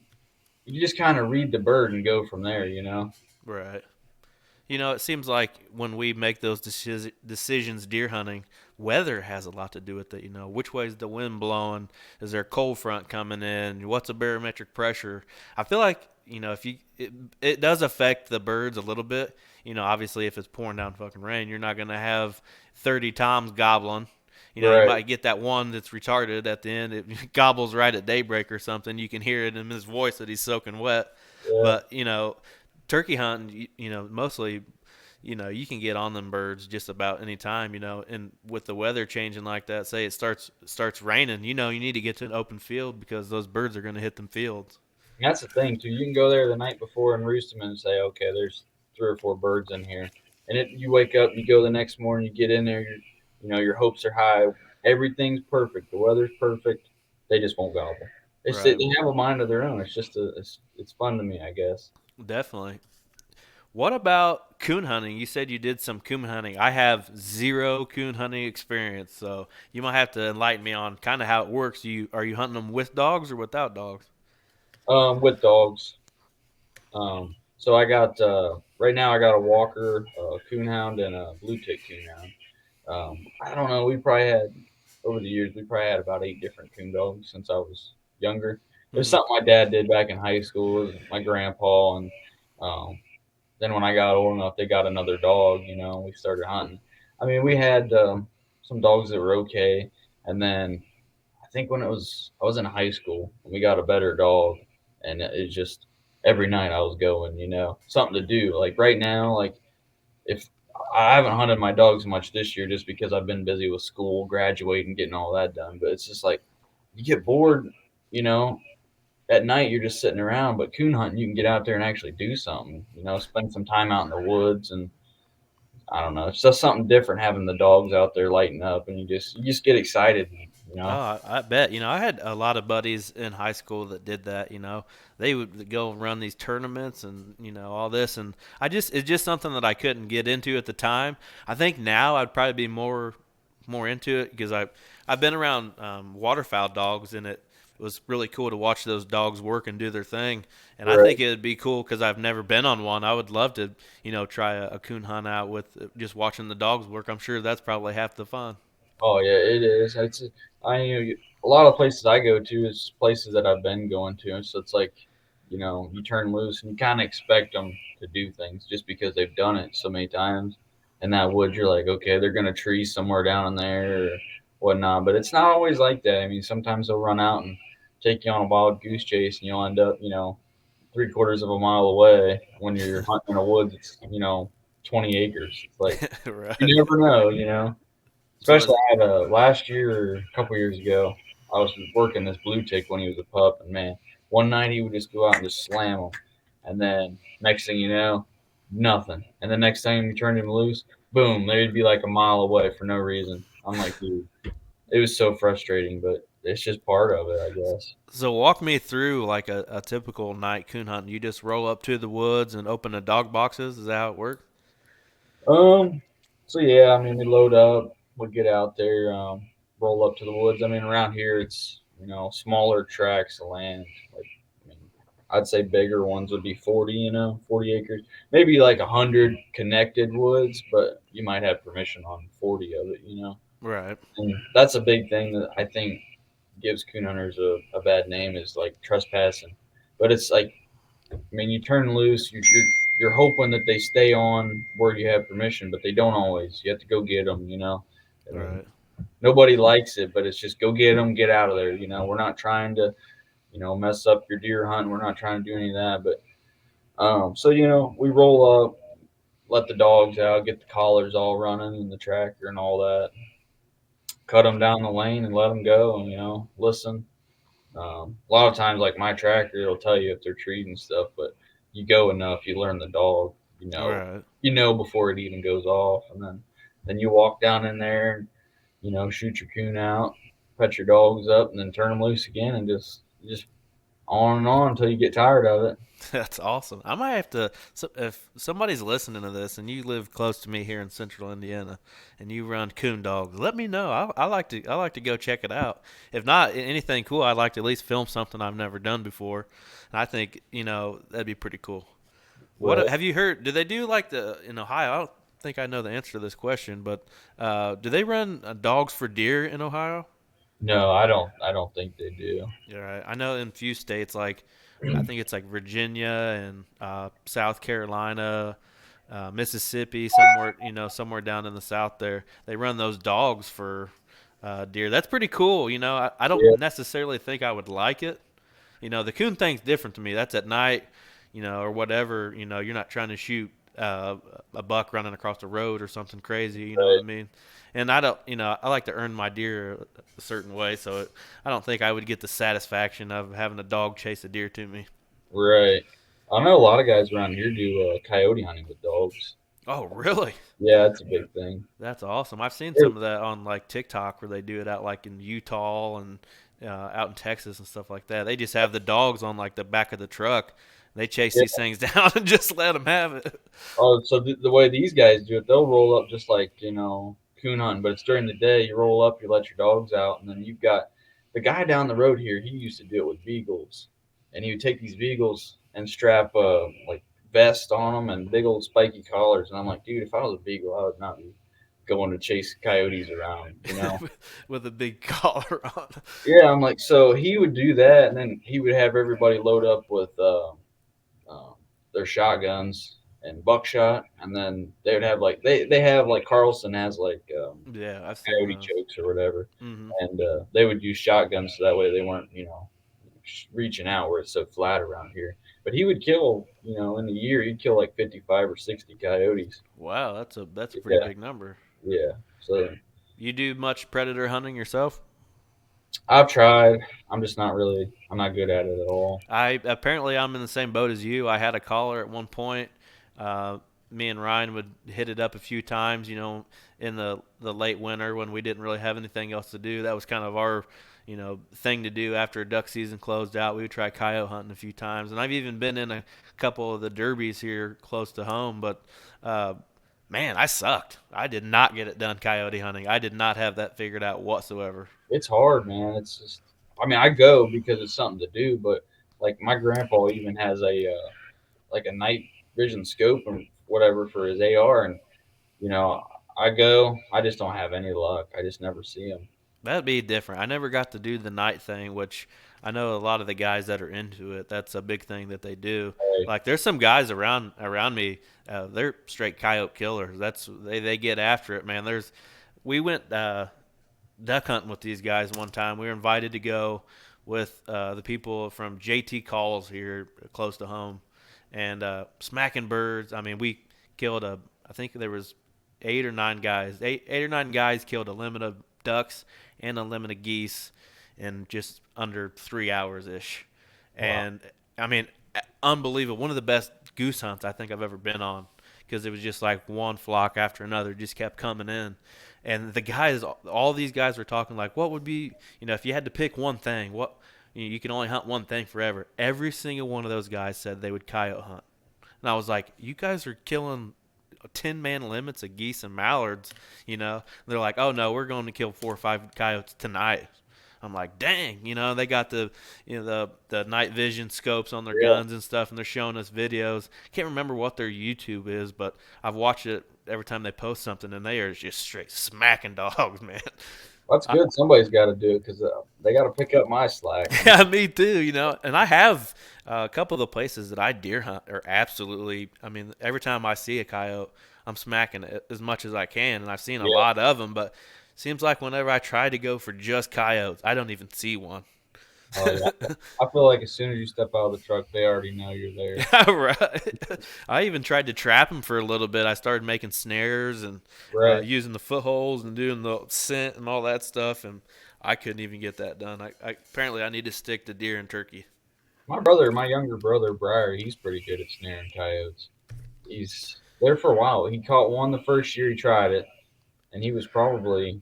you just kind of read the bird and go from there. Right. It seems like when we make those decisions deer hunting, weather has a lot to do with it. Which way is the wind blowing? Is there a cold front coming in? What's a barometric pressure? I feel like, if it does affect the birds a little bit. Obviously, if it's pouring down fucking rain, you're not going to have 30 toms gobbling. You Right. might get that one that's retarded at the end. It gobbles right at daybreak or something. You can hear it in his voice that he's soaking wet. Yeah. But, turkey hunting, mostly, you can get on them birds just about any time, and with the weather changing like that, say it starts raining, you need to get to an open field because those birds are going to hit them fields. And that's the thing too. You can go there the night before and roost them and say, okay, there's 3 or 4 birds in here, and you wake up, you go the next morning, you get in there, your hopes are high, everything's perfect, the weather's perfect, they just won't gobble. Right. They have a mind of their own. It's just it's fun to me, I guess. Definitely. What about coon hunting? You said you did some coon hunting. I have zero coon hunting experience, so you might have to enlighten me on kind of how it works. Are you hunting them with dogs or without dogs? With dogs. So I got right now I got a Walker, Coon Hound, and a Blue Tick Coon Hound. I don't know. We probably had over the years we probably had about 8 different coon dogs since I was younger. It was Hmm. something my dad did back in high school. It was my grandpa, and um, then when I got old enough, they got another dog. We started hunting. I mean, we had some dogs that were okay, and then I think when I was in high school, and we got a better dog, and it's just every night I was going. Something to do. Like right now, like if I haven't hunted my dogs much this year just because I've been busy with school, graduating, getting all that done. But it's just like you get bored, you know. At night you're just sitting around, but coon hunting you can get out there and actually do something. Spend some time out in the woods, and I don't know, it's just something different having the dogs out there lighting up, and you just get excited. You Oh, know, I bet. I had a lot of buddies in high school that did that. They would go run these tournaments and all this, and it's just something that I couldn't get into at the time. I think now I'd probably be more into it because I've been around waterfowl dogs, and it was really cool to watch those dogs work and do their thing. And I right? think it would be cool because I've never been on one. I would love to try a coon hunt out with just watching the dogs work. I'm sure that's probably half the fun. Oh yeah, it is. A lot of places I go to is places that I've been going to, and so it's like, you turn loose and you kind of expect them to do things just because they've done it so many times. In that woods, you're like, okay, they're gonna tree somewhere down in there or whatnot, but it's not always like that. I mean, sometimes they'll run out and take you on a wild goose chase, and you'll end up, 3/4 of a mile away when you're hunting in a woods. It's 20 acres. It's like Right. you never know. So Especially is I had last year, a couple years ago, I was working this blue tick when he was a pup, and man, one night he would just go out and just slam him, and then next thing you know, nothing. And the next time you turned him loose, boom, they'd be like a mile away for no reason. I'm like, dude, it was so frustrating, but it's just part of it, I guess. So walk me through like a typical night coon hunt. You just roll up to the woods and open the dog boxes. Is that how it works? Um, so yeah, I mean, we load up, we get out there, roll up to the woods. I mean, around here it's smaller tracts of land. Like, I mean, I'd say bigger ones would be 40, 40 acres, maybe like 100 connected woods, but you might have permission on 40 of it. Right. And that's a big thing that I think gives coon hunters a bad name is like trespassing. But it's like I mean, you turn loose, you're hoping that they stay on where you have permission, but they don't always. You have to go get them. I mean, Right. nobody likes it, but it's just go get them, get out of there. We're not trying to, mess up your deer hunt. We're not trying to do any of that. But so we roll up, let the dogs out, get the collars all running and the tracker and all that. Cut them down the lane and let them go, and listen. A lot of times, like my tractor, it'll tell you if they're treed and stuff, but you go enough, you learn the dog. Right. Before it even goes off, and then you walk down in there and shoot your coon out, pet your dogs up, and then turn them loose again, and just on and on until you get tired of it. That's awesome. I might have to. So if somebody's listening to this and you live close to me here in Central Indiana, and you run coon dogs, let me know. I like to. I like to go check it out. If not anything cool, I'd like to at least film something I've never done before. And I think that'd be pretty cool. What Right? have you heard? Do they do like the in Ohio? I don't think I know the answer to this question, but do they run dogs for deer in Ohio? No, I don't. I don't think they do. Yeah, right. I know in a few states, like I think it's like Virginia and South Carolina, Mississippi, somewhere somewhere down in the south there, they run those dogs for deer. That's pretty cool. I don't Yeah, necessarily think I would like it. The coon thing's different to me. That's at night, or whatever. You're not trying to shoot a buck running across the road or something crazy. You know what I right, mean? And I don't, I like to earn my deer a certain way, so I don't think I would get the satisfaction of having a dog chase a deer to me. right. I know a lot of guys around here do coyote hunting with dogs. Oh, really? Yeah, that's a big thing. That's awesome. I've seen some of that on like TikTok where they do it out like in Utah and out in Texas and stuff like that. They just have the dogs on like the back of the truck. They chase Yeah. these things down and just let them have it. Oh, so the way these guys do it, they'll roll up just like coon hunting, but it's during the day. You roll up, you let your dogs out, and then you've got the guy down the road here. He used to do it with beagles. and he would take these beagles and strap like vest on them and big old spiky collars. And I'm like, dude, if I was a beagle, I would not be going to chase coyotes around, you know? with a big collar on. Yeah, I'm like, so he would do that, and then he would have everybody load up with um, their shotguns and buckshot, and then they would have like they have like Carlson has like Yeah, I've seen coyote those. chokes or whatever, Hmm. and they would use shotguns so that way they weren't reaching out where it's so flat around here. But he would kill, in a year he'd kill like 55 or 60 coyotes. Wow, that's a pretty Yeah, big number. yeah. So You do much predator hunting yourself? I've tried. I'm just not really. I'm not good at it at all. I apparently I'm in the same boat as you. I had a collar at one point. Uh, Me and Ryan would hit it up a few times. In the late winter when we didn't really have anything else to do. That was kind of our thing to do after duck season closed out. We would try coyote hunting a few times, and I've even been in a couple of the derbies here close to home. But uh, man, I sucked. I did not get it done coyote hunting. I did not have that figured out whatsoever. It's hard, man. It's just. I mean, I go because it's something to do, but like my grandpa even has a like a night vision scope and whatever for his AR, and you know, I go. I just don't have any luck. I just never see him. That'd be different. I never got to do the night thing, which I know a lot of the guys that are into it. That's a big thing that they do. Hey, Like there's some guys around me. They're straight coyote killers. They get after it, man. We went duck hunting with these guys one time. We were invited to go with the people from JT Calls here close to home, and smacking birds. I mean, we killed I think there was 8 or 9 guys. Eight or nine guys killed a limit of ducks and a limit of geese in just under 3 hours ish. wow, And I mean, unbelievable. One of the best goose hunts I think I've ever been on because it was just like one flock after another just kept coming in. And the guys, all these guys were talking like, what would be, if you had to pick one thing, you can only hunt one thing forever. Every single one of those guys said they would coyote hunt. And I was like, you guys are killing 10-man limits of geese and mallards. They're like, oh no, we're going to kill 4 or 5 coyotes tonight. I'm like, dang, they got the night vision scopes on their yeah, guns and stuff, and they're showing us videos. Can't remember what their YouTube is, but I've watched it every time they post something, and they are just straight smacking dogs, man. that's I, good. Somebody's got to do it because they got to pick up my slack. I mean, yeah, me too. And I have a couple of the places that I deer hunt are absolutely. I mean, every time I see a coyote, I'm smacking it as much as I can, and I've seen a yeah, lot of them. But seems like whenever I try to go for just coyotes, I don't even see one. oh yeah. I feel like as soon as you step out of the truck, they already know you're there. Right. I even tried to trap them for a little bit. I started making snares and Right. using the footholds and doing the scent and all that stuff, and I couldn't even get that done. Apparently I need to stick to deer and turkey. My younger brother, Briar, he's pretty good at snaring coyotes. He's there for a while. He caught one the first year he tried it, and he was probably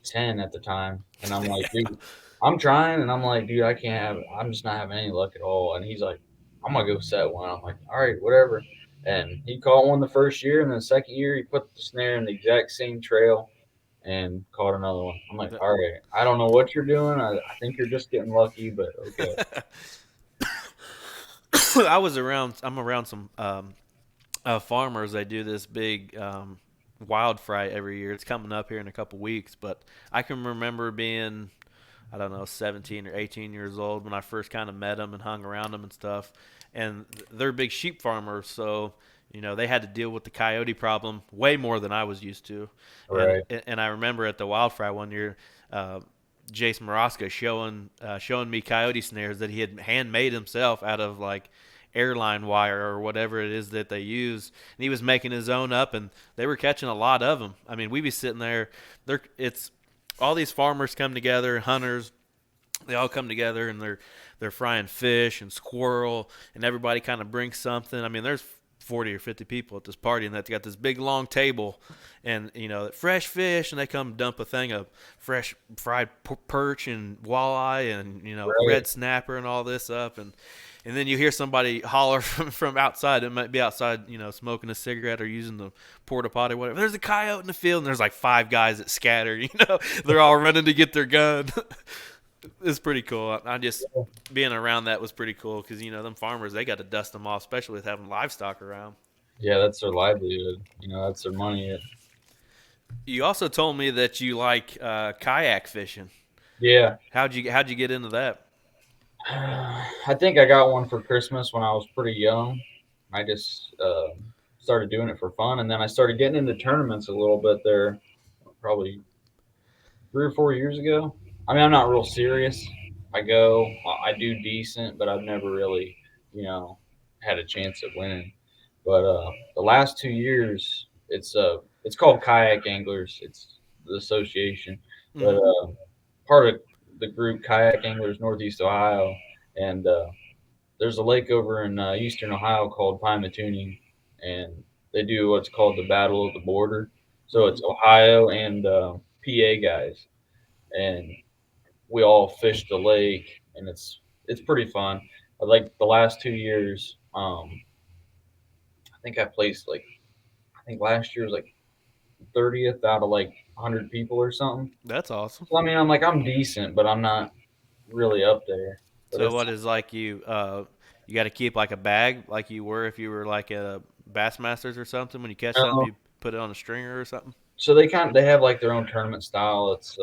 10 at the time. And I'm like, dude, I'm trying, and I'm like, dude, I can't have it. I'm just not having any luck at all. And he's like, I'm gonna go set one. I'm like, all right, whatever. And he caught one the first year, and then the second year he put the snare in the exact same trail and caught another one. I'm like, all right, I don't know what you're doing. I think you're just getting lucky, but okay. I'm around some farmers. They do this big wild fry every year. It's coming up here in a couple weeks, but I can remember being, I don't know, 17 or 18 years old when I first kind of met them and hung around them and stuff. And they're big sheep farmers, so they had to deal with the coyote problem way more than I was used to. And Right. and I remember at the wild fry one year, uh, Jason Maraska showing me coyote snares that he had handmade himself out of like airline wire or whatever it is that they use, and he was making his own up, and they were catching a lot of them. I mean, we'd be sitting there. It's all these farmers come together, hunters. They all come together and they're frying fish and squirrel, and everybody kind of brings something. I mean, there's 40 or 50 people at this party, and they've got this big long table, and fresh fish, and they come dump a thing of fresh fried perch and walleye and Right. red snapper and all this up, and then you hear somebody holler from outside. It might be outside, smoking a cigarette or using the porta potty, whatever. There's a coyote in the field, and there's like 5 guys that scatter. They're all running to get their gun. It's pretty cool. I just being around that was pretty cool because them farmers they got to dust them off, especially with having livestock around. Yeah, that's their livelihood. That's their money. You also told me that you like kayak fishing. Yeah. How'd you get into that? I think I got one for Christmas when I was pretty young. I just started doing it for fun, and then I started getting into tournaments a little bit there, probably 3 or 4 years ago. I mean, I'm not real serious. I go, I do decent, but I've never really, you know, had a chance at winning. But the last 2 years, it's called Kayak Anglers. It's the association, but Mm-hmm. part of the group Kayak Anglers Northeast Ohio, and there's a lake over in eastern Ohio called Pymatooning, and they do what's called the Battle of the Border. So Mm-hmm. it's Ohio and PA guys, and we all fish the lake, and it's pretty fun. Like the last 2 years, I think I placed like I think last year was like 30th out of like 100 people or something. That's awesome. So I mean, I'm decent, but I'm not really up there. But So it's what is like you got to keep like a bag like you were if you were like at a Bassmasters or something when you catch something uh, you put it on a stringer or something. so they have like their own tournament style. It's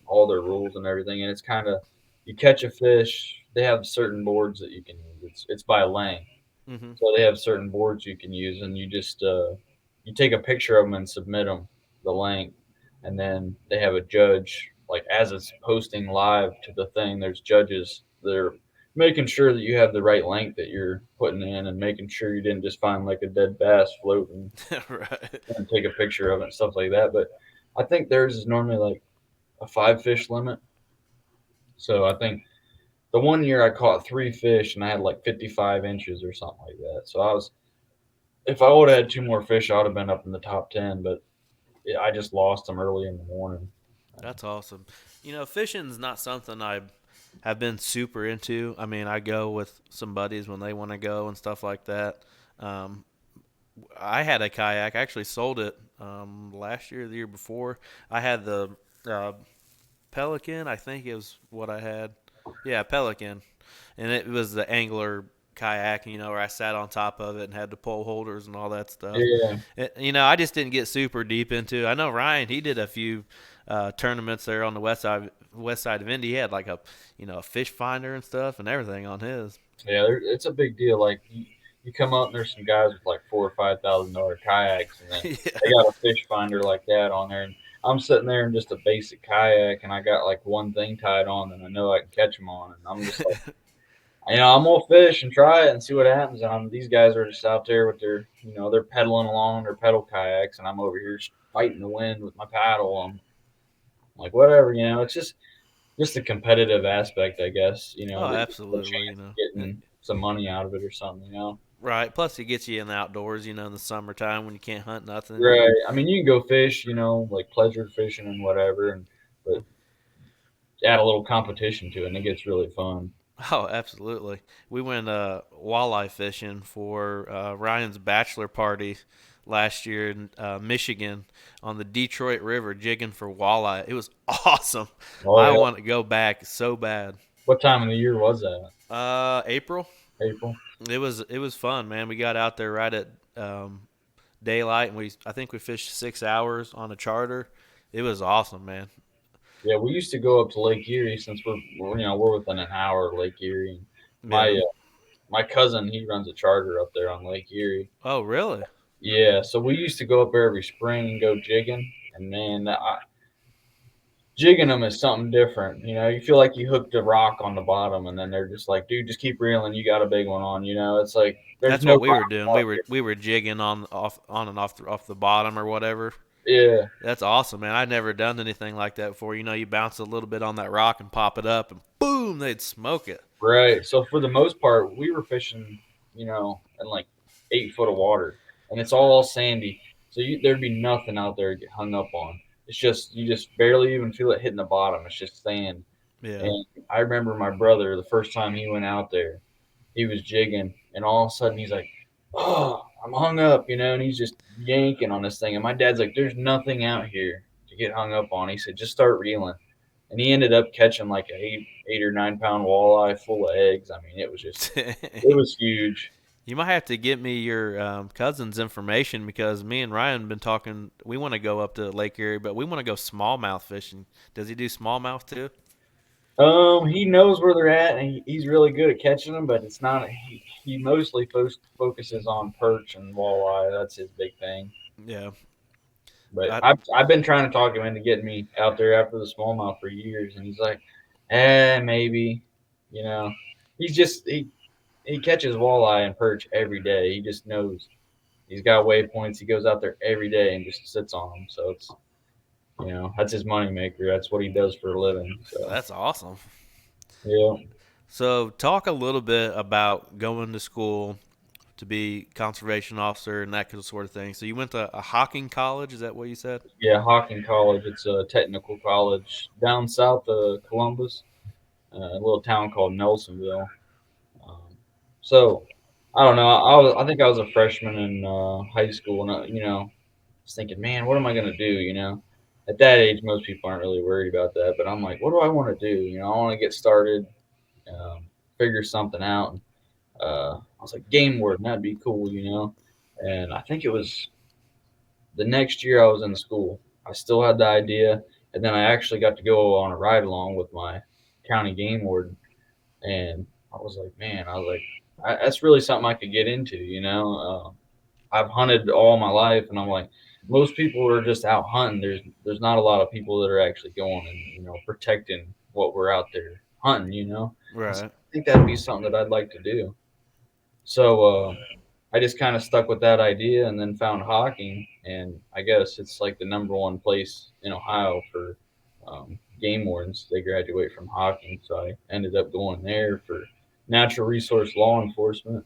all their rules and everything, and it's kind of you catch a fish. They have certain boards that you can use. It's by length, Mm-hmm. so they have certain boards you can use, and you just you take a picture of them and submit them the length, and then they have a judge like as it's posting live to the thing. There's judges. They're making sure that you have the right length that you're putting in, and making sure you didn't just find like a dead bass floating Right. and take a picture of it and stuff like that. But I think theirs is normally like a 5 fish limit. So I think the one year I caught 3 fish and I had like 55 inches or something like that. So if I would have had 2 more fish, I would have been up in the top 10. But I just lost them early in the morning. That's awesome. Fishing's not something I have been super into. I mean, I go with some buddies when they want to go and stuff like that. Um, I had a kayak. I actually sold it last year, or the year before. I had the uh, Pelican. I think it was what I had. Yeah, Pelican, and it was the angler kayak. Where I sat on top of it and had the pole holders and all that stuff. Yeah, I just didn't get super deep into. I know Ryan. He did a few tournaments there on the west side of Indy. He had like a fish finder and stuff and everything on his. yeah, it's a big deal. Like you come up and there's some guys with like $4 or $5,000 kayaks, and then they Yeah. got a fish finder like that on there. And I'm sitting there in just a basic kayak, and I got like one thing tied on, and I know I can catch them on, and I'm just like, I'm gonna fish and try it and see what happens. And these guys are just out there with their, they're pedaling along their pedal kayaks, and I'm over here fighting the wind with my paddle. I'm like, whatever, it's just a competitive aspect, I guess. Oh, That you have a absolutely. chance of getting some money out of it or something. Right. Plus, it gets you in the outdoors. In the summertime when you can't hunt nothing. Right. I mean, you can go fish, like pleasure fishing and whatever, but add a little competition to it, and it gets really fun. Oh, absolutely. We went walleye fishing for Ryan's bachelor party last year in Michigan on the Detroit River, jigging for walleye. It was awesome. Oh I yeah. want to go back so bad. What time of the year was that? April. April. It was fun, man. We got out there right at daylight, and I think we fished 6 hours on a charter. It was awesome, man. Yeah, we used to go up to Lake Erie since we're within an hour of Lake Erie. And my Yeah. my cousin, he runs a charter up there on Lake Erie. Oh, really? Yeah, so we used to go up there every spring and go jigging, and man, jigging them is something different. You feel like you hooked a rock on the bottom, and then they're just like, dude, just keep reeling. You got a big one on. It's like there's That's no what we were rocks doing. out We were jigging on and off the bottom or whatever. here. Yeah, That's awesome, man. I'd never done anything like that before. You bounce a little bit on that rock and pop it up, and boom, they'd smoke it. right. So for the most part, we were fishing, in like 8 foot of water, and it's all sandy. So there'd be nothing out there to get hung up on. It's just you just barely even feel it hitting the bottom. It's just sand. Yeah. And I remember my brother the first time he went out there, he was jigging, and all of a sudden he's like, "Oh, I'm hung up," and he's just yanking on this thing. And my dad's like, "There's nothing out here to get hung up on." He said, "Just start reeling." and he ended up catching like a 8 or 9 pound walleye full of eggs. I mean, it was huge. You might have to get me your cousin's information because me and Ryan have been talking. We want to go up to Lake Erie, but we want to go smallmouth fishing. Does he do smallmouth too? He knows where they're at, and he's really good at catching them. But it's not. He mostly focuses on perch and walleye. That's his big thing. Yeah. But I, I've been trying to talk him into getting me out there after the smallmouth for years, and he's like, maybe. You know, he's just he catches walleye and perch every day. He just knows he's got waypoints. He goes out there every day and just sits on them. So it's that's his moneymaker. That's what he does for a living. So that's awesome. yeah, So, talk a little bit about going to school to be conservation officer and that sort of thing. So, you went to a Hocking college. Is that what you said? yeah. Hocking College. It's a technical college down south of Columbus, a little town called Nelsonville. Um, so I don't know. I think I was a freshman in high school, and was thinking, man, what am I gonna do? At that age, most people aren't really worried about that, but I'm like, what do I want to do? I want to get started, figure something out. I was like, game warden, that'd be cool. And I think it was the next year I was in school. I still had the idea, and then I actually got to go on a ride along with my county game warden, and I was like, that's really something I could get into. I've hunted all my life, and I'm like, most people are just out hunting. There's not a lot of people that are actually going and protecting what we're out there hunting. So Right. I think that'd be something that I'd like to do. So I just kind of stuck with that idea, and then found Hocking, and I guess it's like the number one place in Ohio for game wardens. They graduate from Hocking, so I ended up going there for natural resource law enforcement,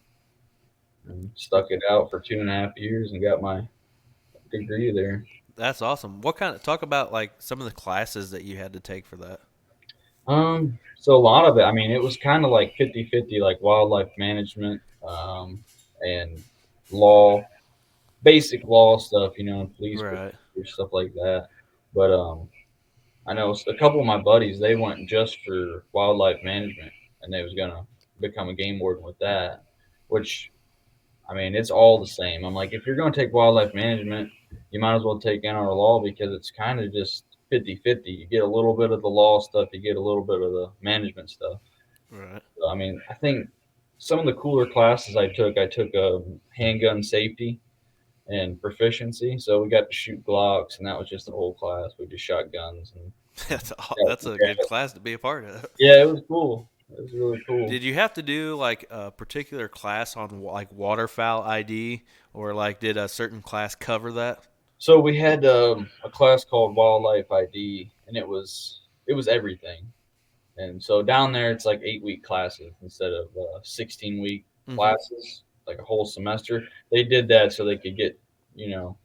and stuck it out for 2.5 years and got my degree there. That's awesome. What kind of talk about like some of the classes that you had to take for that? So a lot of it, I mean, it was kind of like 50-50, like wildlife management, and law, basic law stuff, and police Right. procedures, stuff like that. But I know a couple of my buddies, they went just for wildlife management, and they was gonna become a game warden with that, which I mean, it's all the same. I'm like, if you're going to take wildlife management, you might as well take NR law because it's kind of just 50-50. You get a little bit of the law stuff, you get a little bit of the management stuff. Right. So, I mean, I think some of the cooler classes I took handgun safety and proficiency. So we got to shoot Glocks, and that was just the whole class. We just shot guns and That's a good class to be a part of. yeah, it was cool. It was really cool. Did you have to do like a particular class on like waterfowl ID, or like did a certain class cover that? So we had a class called Wildlife ID, and it was everything. And so down there, it's like 8 week classes instead of 16-week Mm-hmm. classes, like a whole semester. They did that so they could get, you know,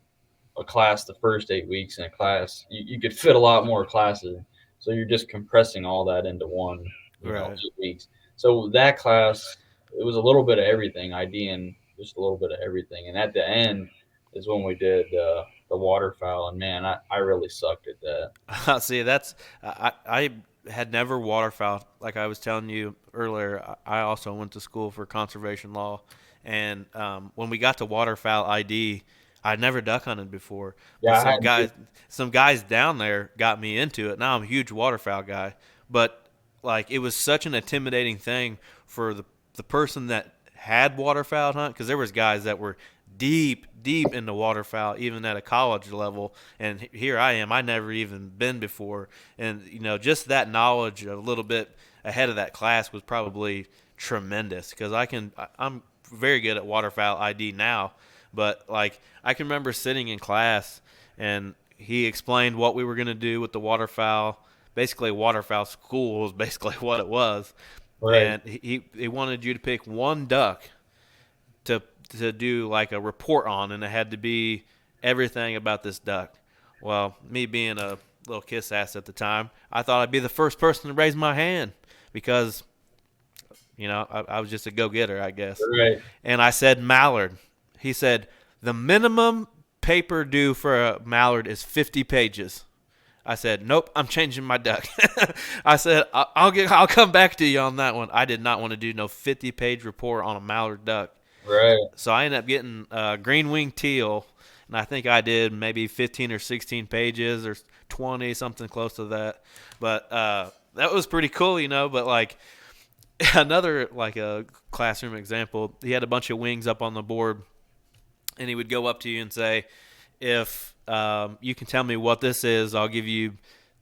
a class the first 8 weeks, and a class you could fit a lot more classes. So you're just compressing all that into one, Right. 8 weeks. So that class, it was a little bit of everything, ID and just a little bit of everything. And at the end is when we did the waterfowl, and man, I really sucked at that. See, I had never waterfowl. Like I was telling you earlier, I also went to school for conservation law, and when we got to waterfowl ID, I'd never duck hunted before. But Yeah, I had to. some guys down there got me into it. Now I'm a huge waterfowl guy, but like it was such an intimidating thing for the person that had waterfowl hunt because there was guys that were deep into waterfowl even at a college level, and here I am, I never even been before, and just that knowledge a little bit ahead of that class was probably tremendous because I'm very good at waterfowl ID now, but like I can remember sitting in class and he explained what we were going to do with the waterfowl. Basically, waterfowl school was basically what it was, Right. and he wanted you to pick one duck to to do like a report on, and it had to be everything about this duck. Well, me being a little kiss ass at the time, I thought I'd be the first person to raise my hand because I was just a go getter, I guess. Right. And I said mallard. He said the minimum paper due for a mallard is 50 pages. I said, nope, I'm changing my duck. I said, I'll come back to you on that one. I did not want to do no 50-page report on a mallard duck. Right. So I ended up getting green wing teal, and I think I did maybe 15 or 16 pages or 20, something close to that. But that was pretty cool, you know. But like another like a classroom example, he had a bunch of wings up on the board, and he would go up to you and say, if you can tell me what this is, I'll give you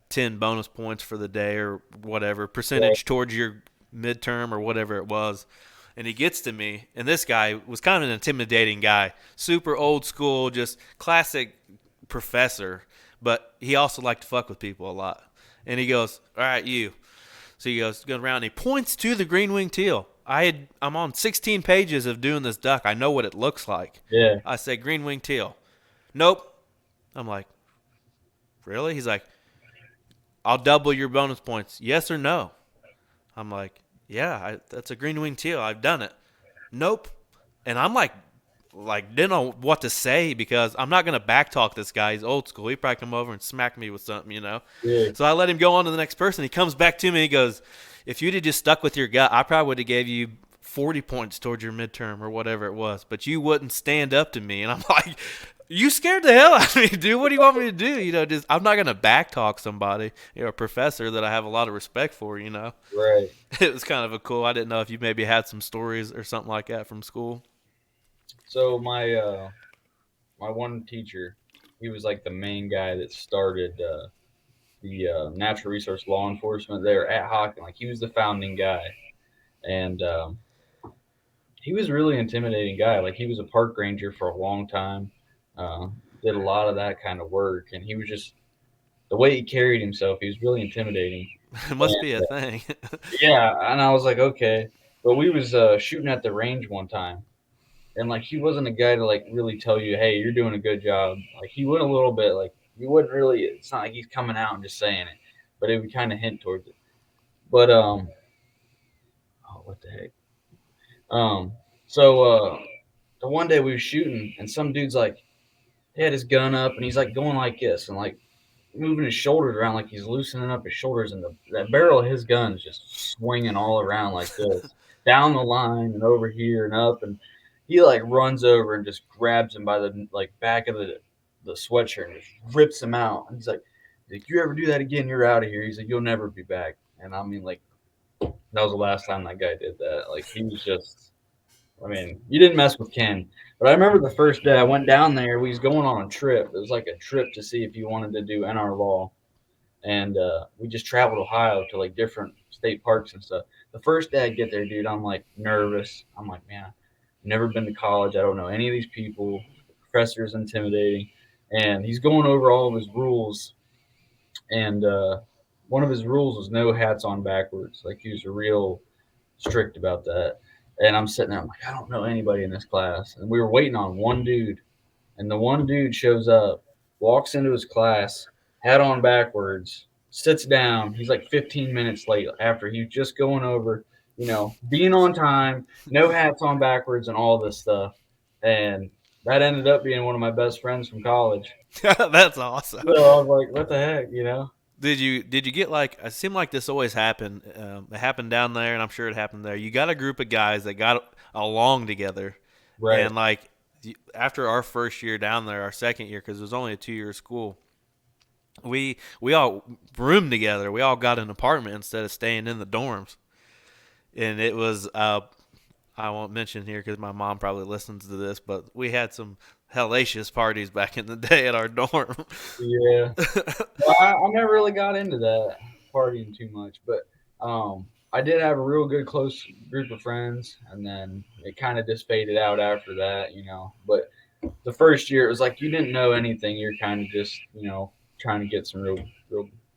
10 bonus points for the day or whatever, Right. percentage towards your midterm or whatever it was. And he gets to me, and this guy was kind of an intimidating guy, super old school, just classic professor, but he also liked to fuck with people a lot. And he goes, all right, you. So he goes around and he points to the green wing teal. I'm on 16 pages of doing this duck. I know what it looks like. Yeah. I say green wing teal. Nope. I'm like, really? He's like, I'll double your bonus points. Yes or no? I'm like, yeah, that's a green wing teal. I've done it. Nope. And I'm like didn't know what to say because I'm not gonna backtalk this guy. He's old school. He probably come over and smack me with something, you know. Yeah. So I let him go on to the next person. He comes back to me. He goes, "If you'd have just stuck with your gut, I probably would have gave you 40 points towards your midterm or whatever it was. But you wouldn't stand up to me." And I'm like, "You scared the hell out of me, dude. What do you want me to do? You know, just I'm not gonna backtalk somebody, you know, a professor that I have a lot of respect for. You know." Right. It was kind of a cool. I didn't know if you maybe had some stories or something like that from school. So my one teacher, he was like the main guy that started the natural resource law enforcement there at Hocking. Like he was the founding guy, and he was a really intimidating guy. Like he was a park ranger for a long time, uh, did a lot of that kind of work, and he was just the way he carried himself. He was really intimidating. It must be And a thing. yeah, and I was like, okay, but we was shooting at the range one time, and like he wasn't a guy to like really tell you, hey, you're doing a good job. Like he would a little bit, like he wouldn't really. It's not like he's coming out and just saying it, but it would kind of hint towards it. But oh, what the heck? Um, so the one day we was shooting, and some dude's like, he had his gun up, and he's like going like this, and like moving his shoulders around like he's loosening up his shoulders, and that barrel of his gun is just swinging all around like this, down the line and over here and up, and he like runs over and just grabs him by the like back of the sweatshirt and just rips him out. And he's like, "If you ever do that again, you're out of here." He's like, "You'll never be back." And I mean, like that was the last time that guy did that. Like he was just, I mean, you didn't mess with Ken. But I remember the first day I went down there, we was going on a trip. It was like a trip to see if you wanted to do NR law. And we just traveled Ohio to like different state parks and stuff. The first day I get there, dude, I'm like nervous. I'm like, man, I've never been to college. I don't know any of these people. The professor is intimidating. And he's going over all of his rules. And one of his rules was no hats on backwards. Like he was real strict about that. And I'm sitting there, I'm like, I don't know anybody in this class. And we were waiting on one dude. And the one dude shows up, walks into his class, hat on backwards, sits down. He's like 15 minutes late after he's just going over, being on time, no hats on backwards, and all this stuff. And that ended up being one of my best friends from college. That's awesome. So I was like, what the heck? Did you get like? It seemed like this always happened. It happened down there, and I'm sure it happened there. You got a group of guys that got along together, Right. and like after our first year down there, our second year, because it was only a 2-year school, we all roomed together. We all got an apartment instead of staying in the dorms, and it was I won't mention here because my mom probably listens to this, but we had some hellacious parties back in the day at our dorm. Yeah. Well, I never really got into that partying too much, but I did have a real good close group of friends, and then it kind of just faded out after that. But the first year, it was like you didn't know anything. You're kind of just trying to get some real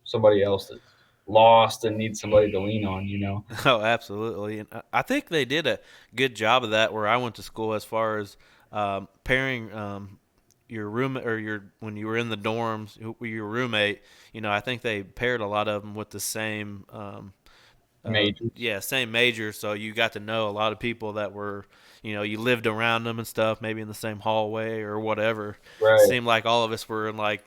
somebody else that's lost and needs somebody to lean on. Oh, absolutely. And I think they did a good job of that where I went to school as far as pairing your room or your when you were in the dorms your roommate. I think they paired a lot of them with the same Major. yeah, same major, so you got to know a lot of people that were, you lived around them and stuff, maybe in the same hallway or whatever. It Right. seemed like all of us were in like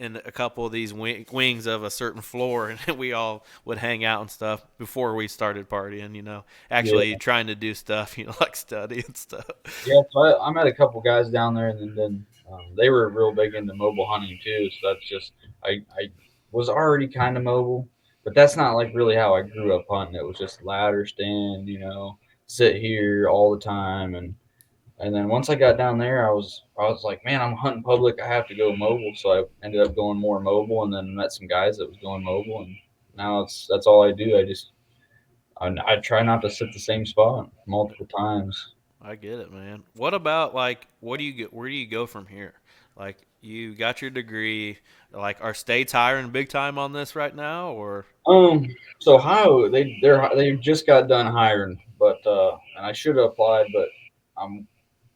in a couple of these wings of a certain floor, and we all would hang out and stuff before we started partying. Actually Yeah. trying to do stuff, like study and stuff. Yeah, so I met a couple guys down there, and then they were real big into mobile hunting too. So that's just I was already kind of mobile, but that's not like really how I grew up hunting. It was just ladder stand, sit here all the time, and then once I got down there, I was like, man, I'm hunting public. I have to go mobile. So I ended up going more mobile, and then met some guys that was going mobile, and now that's all I do. I try not to sit the same spot multiple times. I get it, man. What about like what do you get? Where do you go from here? Like you got your degree. Like are states hiring big time on this right now, or So Ohio, they just got done hiring, but and I should have applied, but I'm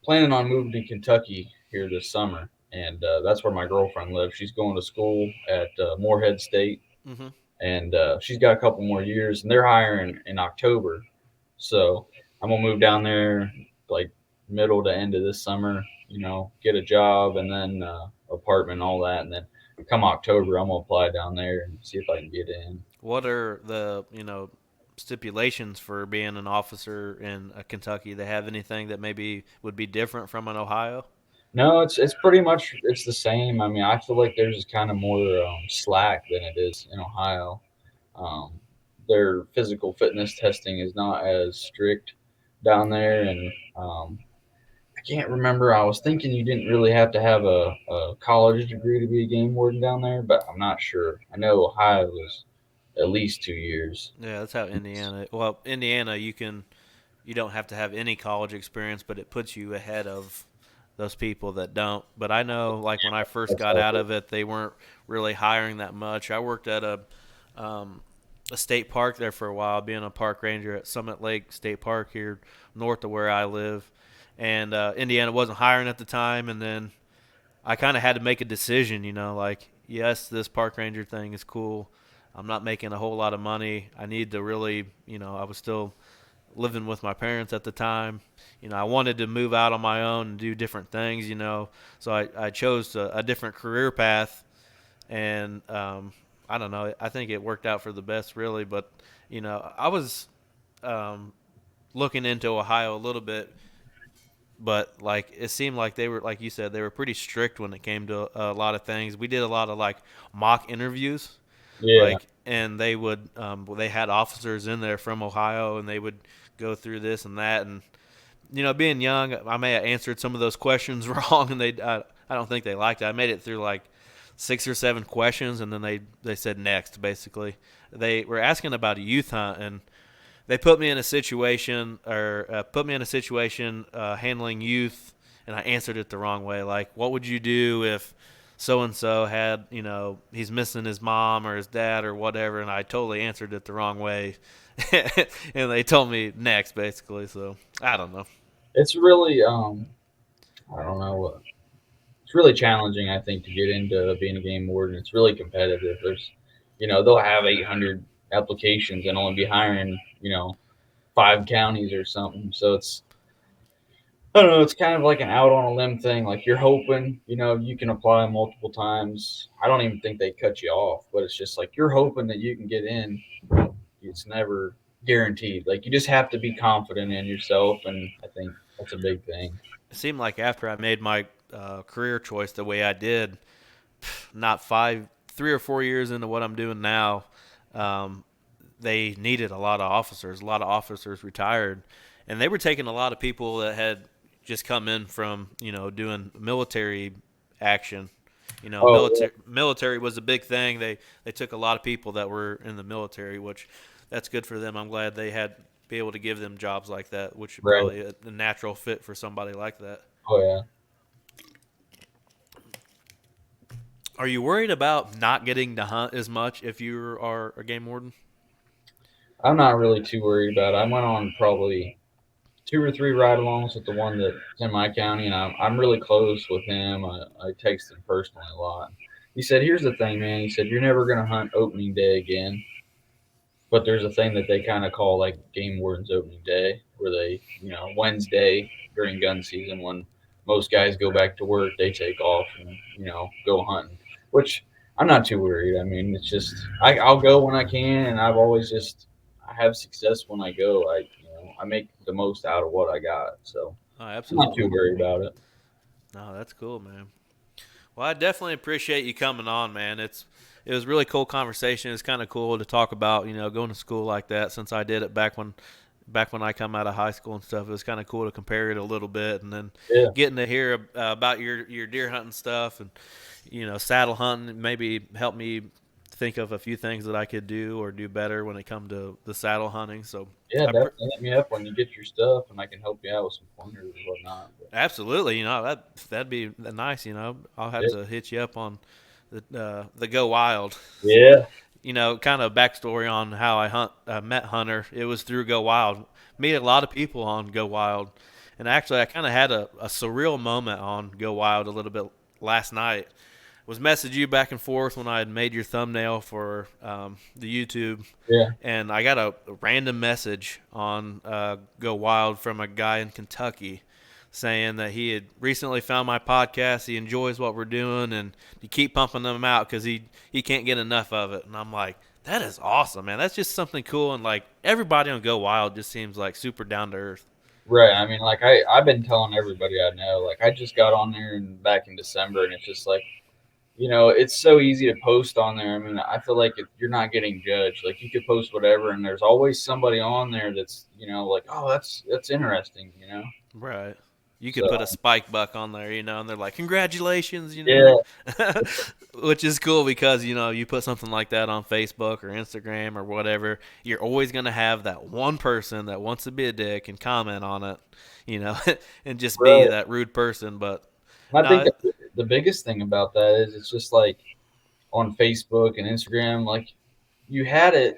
planning on moving to Kentucky here this summer, and that's where my girlfriend lives. She's going to school at Morehead State, mm-hmm. and she's got a couple more years, and they're hiring in October, so I'm gonna move down there like middle to end of this summer. Get a job and then apartment and all that, and then come October, I'm gonna apply down there and see if I can get in. What are the stipulations for being an officer in Kentucky? They have anything that maybe would be different from an Ohio? No, it's pretty much it's the same. I mean, I feel like there's just kind of more slack than it is in Ohio. Um, their physical fitness testing is not as strict down there, and I can't remember. I was thinking you didn't really have to have a college degree to be a game warden down there, but I'm not sure. I know Ohio was at least 2 years. Yeah, that's how Indiana. Well, Indiana, you don't have to have any college experience, but it puts you ahead of those people that don't. But I know, like when I first That's got out helpful. of it, they weren't really hiring that much. I worked at um, a state park there for a while, being a park ranger at Summit Lake State Park here north of where I live. And Indiana wasn't hiring at the time, and then I kind of had to make a decision. Like yes, this park ranger thing is cool. I'm not making a whole lot of money. I need to really, I was still living with my parents at the time. I wanted to move out on my own and do different things, So I chose a different career path, and I don't know. I think it worked out for the best, really. But I was um, looking into Ohio a little bit, but like it seemed like they were, like you said, they were pretty strict when it came to a lot of things. We did a lot of like mock interviews, Yeah, like, and they had officers in there from Ohio, and they would go through this and that, and being young, I may have answered some of those questions wrong, and I don't think they liked it. I made it through like 6 or 7 questions, and then they said next. Basically, they were asking about a youth hunt, and they put me in a situation, or put me in a situation handling youth, and I answered it the wrong way. Like, what would you do if so and so had, he's missing his mom or his dad or whatever, and I totally answered it the wrong way, and they told me next, basically. So I don't know. it's really I don't know. It's really challenging, I think, to get into being a game warden. It's really competitive. They'll have 800 applications and only be hiring, 5 counties or something. So I don't know. It's kind of like an out on a limb thing. Like you're hoping, you can apply multiple times. I don't even think they cut you off, but it's just like you're hoping that you can get in. It's never guaranteed. Like you just have to be confident in yourself, and I think that's a big thing. It seemed like after I made my career choice the way I did, not 3 or 4 years into what I'm doing now, um, they needed a lot of officers. A lot of officers retired, and they were taking a lot of people that had just come in from doing military action. Oh, Military was a big thing. They took a lot of people that were in the military, which that's good for them. I'm glad they had be able to give them jobs like that, which is right. probably a natural fit for somebody like that. Oh, yeah. Are you worried about not getting to hunt as much if you are a game warden? I'm not really too worried about it. I went on probably 2 or 3 ride-alongs with the one that's in my county, and I'm really close with him. I text him personally a lot. He said, "Here's the thing, man." He said, "You're never gonna hunt opening day again, but there's a thing that they kind of call like game wardens opening day, where they, Wednesday during gun season when most guys go back to work, they take off and go hunting, which." I'm not too worried. I mean, it's just I'll go when I can, and I've always just I have success when I go. I make the most out of what I got, so Oh, I'm not too absolutely. worried about it. No, that's cool, man. Well, I definitely appreciate you coming on, man. It was really cool conversation. It's kind of cool to talk about, going to school like that since I did it back when I come out of high school and stuff. It was kind of cool to compare it a little bit, and then Yeah, getting to hear about your deer hunting stuff and saddle hunting. Maybe help me think of a few things that I could do or do better when it comes to the saddle hunting. So yeah, I pre- definitely hit me up when you get your stuff, and I can help you out with some pointers or whatnot. But absolutely, that'd be nice. I'll have yeah, to hit you up on the Go Wild. yeah, Kind of backstory on how I met Hunter. It was through Go Wild. Meet a lot of people on Go Wild, and actually, I kind of had a surreal moment on Go Wild a little bit last night. Was messaging you back and forth when I had made your thumbnail for the YouTube, yeah. and I got a random message on Go Wild from a guy in Kentucky saying that he had recently found my podcast. He enjoys what we're doing, and you keep pumping them out because he can't get enough of it. And I'm like, that is awesome, man. That's just something cool. And like everybody on Go Wild just seems like super down to earth. Right. I mean, like I've been telling everybody I know. Like I just got on there and back in December, and it's just like it's so easy to post on there. I mean, I feel like if you're not getting judged, like you could post whatever, and there's always somebody on there that's like, oh, that's interesting. Right. You could So put a spike buck on there, and they're like, congratulations, yeah, which is cool because, you put something like that on Facebook or Instagram or whatever, you're always going to have that one person that wants to be a dick and comment on it, you know, and just be right. that rude person. But And I think no, the biggest thing about that is it's just like on Facebook and Instagram, like you had it,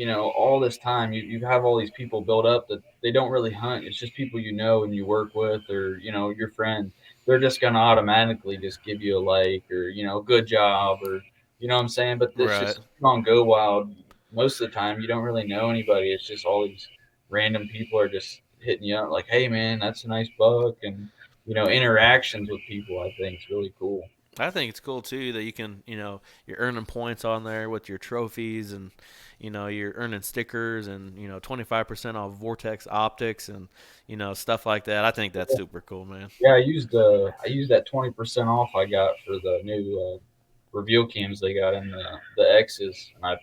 all this time. You have all these people built up that they don't really hunt. It's just people and you work with, or your friends. They're just gonna automatically just give you a like, or good job, or what I'm saying. But it's right. just on Go Wild. Most of the time, you don't really know anybody. It's just all these random people are just hitting you up, like, "Hey, man, that's a nice buck," and interactions with people. I think is really cool. I think it's cool too that you can, you're earning points on there with your trophies and, you're earning stickers and, 25% off Vortex optics and, stuff like that. I think that's super cool, man. Yeah, I used that 20% off I got for the new reveal cams they got in the X's, and I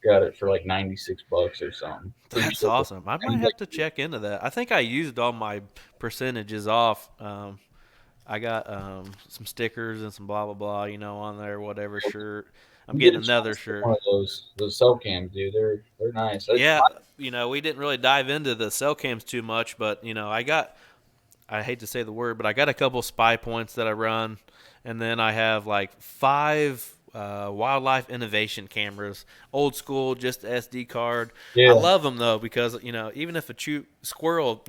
got it for like $96 or something. Pretty That's sure. awesome. I might And have like, to check into that. I think I used all my percentages off. I got some stickers and some blah blah blah, on there, whatever shirt. I'm you get getting a another chance to get shirt. one of those cell cams, dude. They're nice. Yeah, we didn't really dive into the cell cams too much, but I hate to say the word, but I got a couple spy points that I run, and then I have like 5 wildlife innovation cameras, old school, just SD card. I Yeah, love them though because even if a squirrel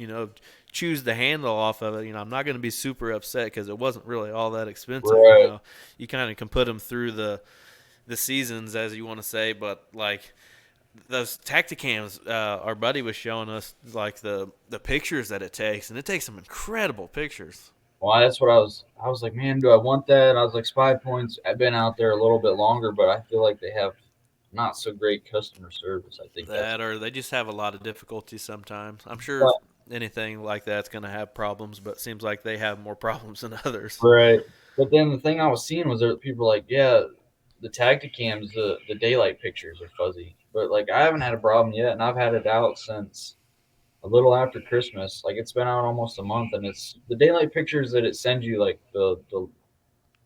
chews the handle off of it, I'm not going to be super upset because it wasn't really all that expensive. right. You kind of can put them through the seasons as you want to say, but like those tacticams our buddy was showing us like the pictures that it takes, and it takes some incredible pictures. Well, that's what I was like, man, do I want that? I was like, Spy Points. I've been out there a little bit longer, but I feel like they have not so great customer service. I think that's That or they just have a lot of difficulty sometimes. I'm sure but, anything like that's going to have problems, but it seems like they have more problems than others. right. But then the thing I was seeing was that people were like, yeah, the Tacticams, the daylight pictures are fuzzy. But like I haven't had a problem yet, and I've had it out since a little after Christmas. Like it's been out almost a month, and it's the daylight pictures that it sends you, like the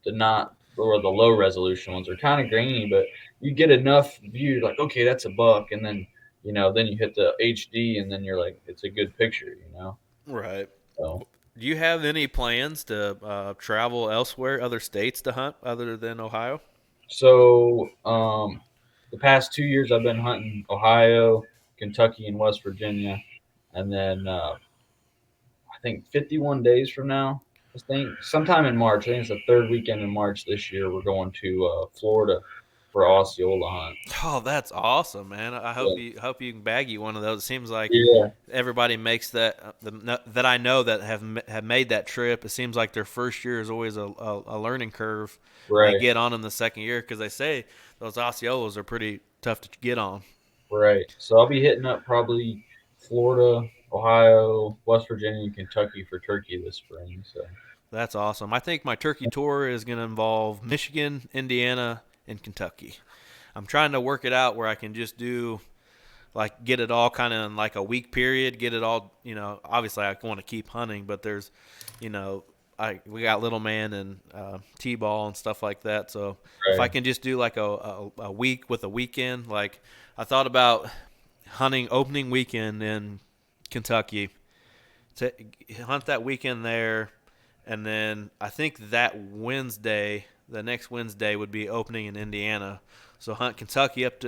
not or the low resolution ones are kind of grainy, but you get enough view, like okay, that's a buck, and then then you hit the HD, and then you're like, it's a good picture. Right. So Do you have any plans to travel elsewhere, other states to hunt other than Ohio? the past 2 years I've been hunting Ohio, Kentucky, and West Virginia, and then I think 51 days from now, I think sometime in March. I think it's the third weekend in March this year. We're going to Florida, for Osceola hunt. Oh, that's awesome, man. I hope Yeah, you can bag you one of those. It seems like yeah, everybody makes that that I know that have made that trip. It seems like their first year is always a learning curve, and they right, get on in the second year because they say those Osceolas are pretty tough to get on. right. So I'll be hitting up probably Florida, Ohio, West Virginia, and Kentucky for turkey this spring. So That's awesome. I think my turkey tour is going to involve Michigan, Indiana, and Kentucky. I'm trying to work it out where I can just do like get it all kind of in like a week period, get it all, obviously I want to keep hunting, but there's, you know, we got little man and t-ball and stuff like that. So if I right, can just do like a week with a weekend, like I thought about hunting opening weekend in Kentucky to hunt that weekend there, and then I think that Wednesday, the next Wednesday would be opening in Indiana. So hunt Kentucky up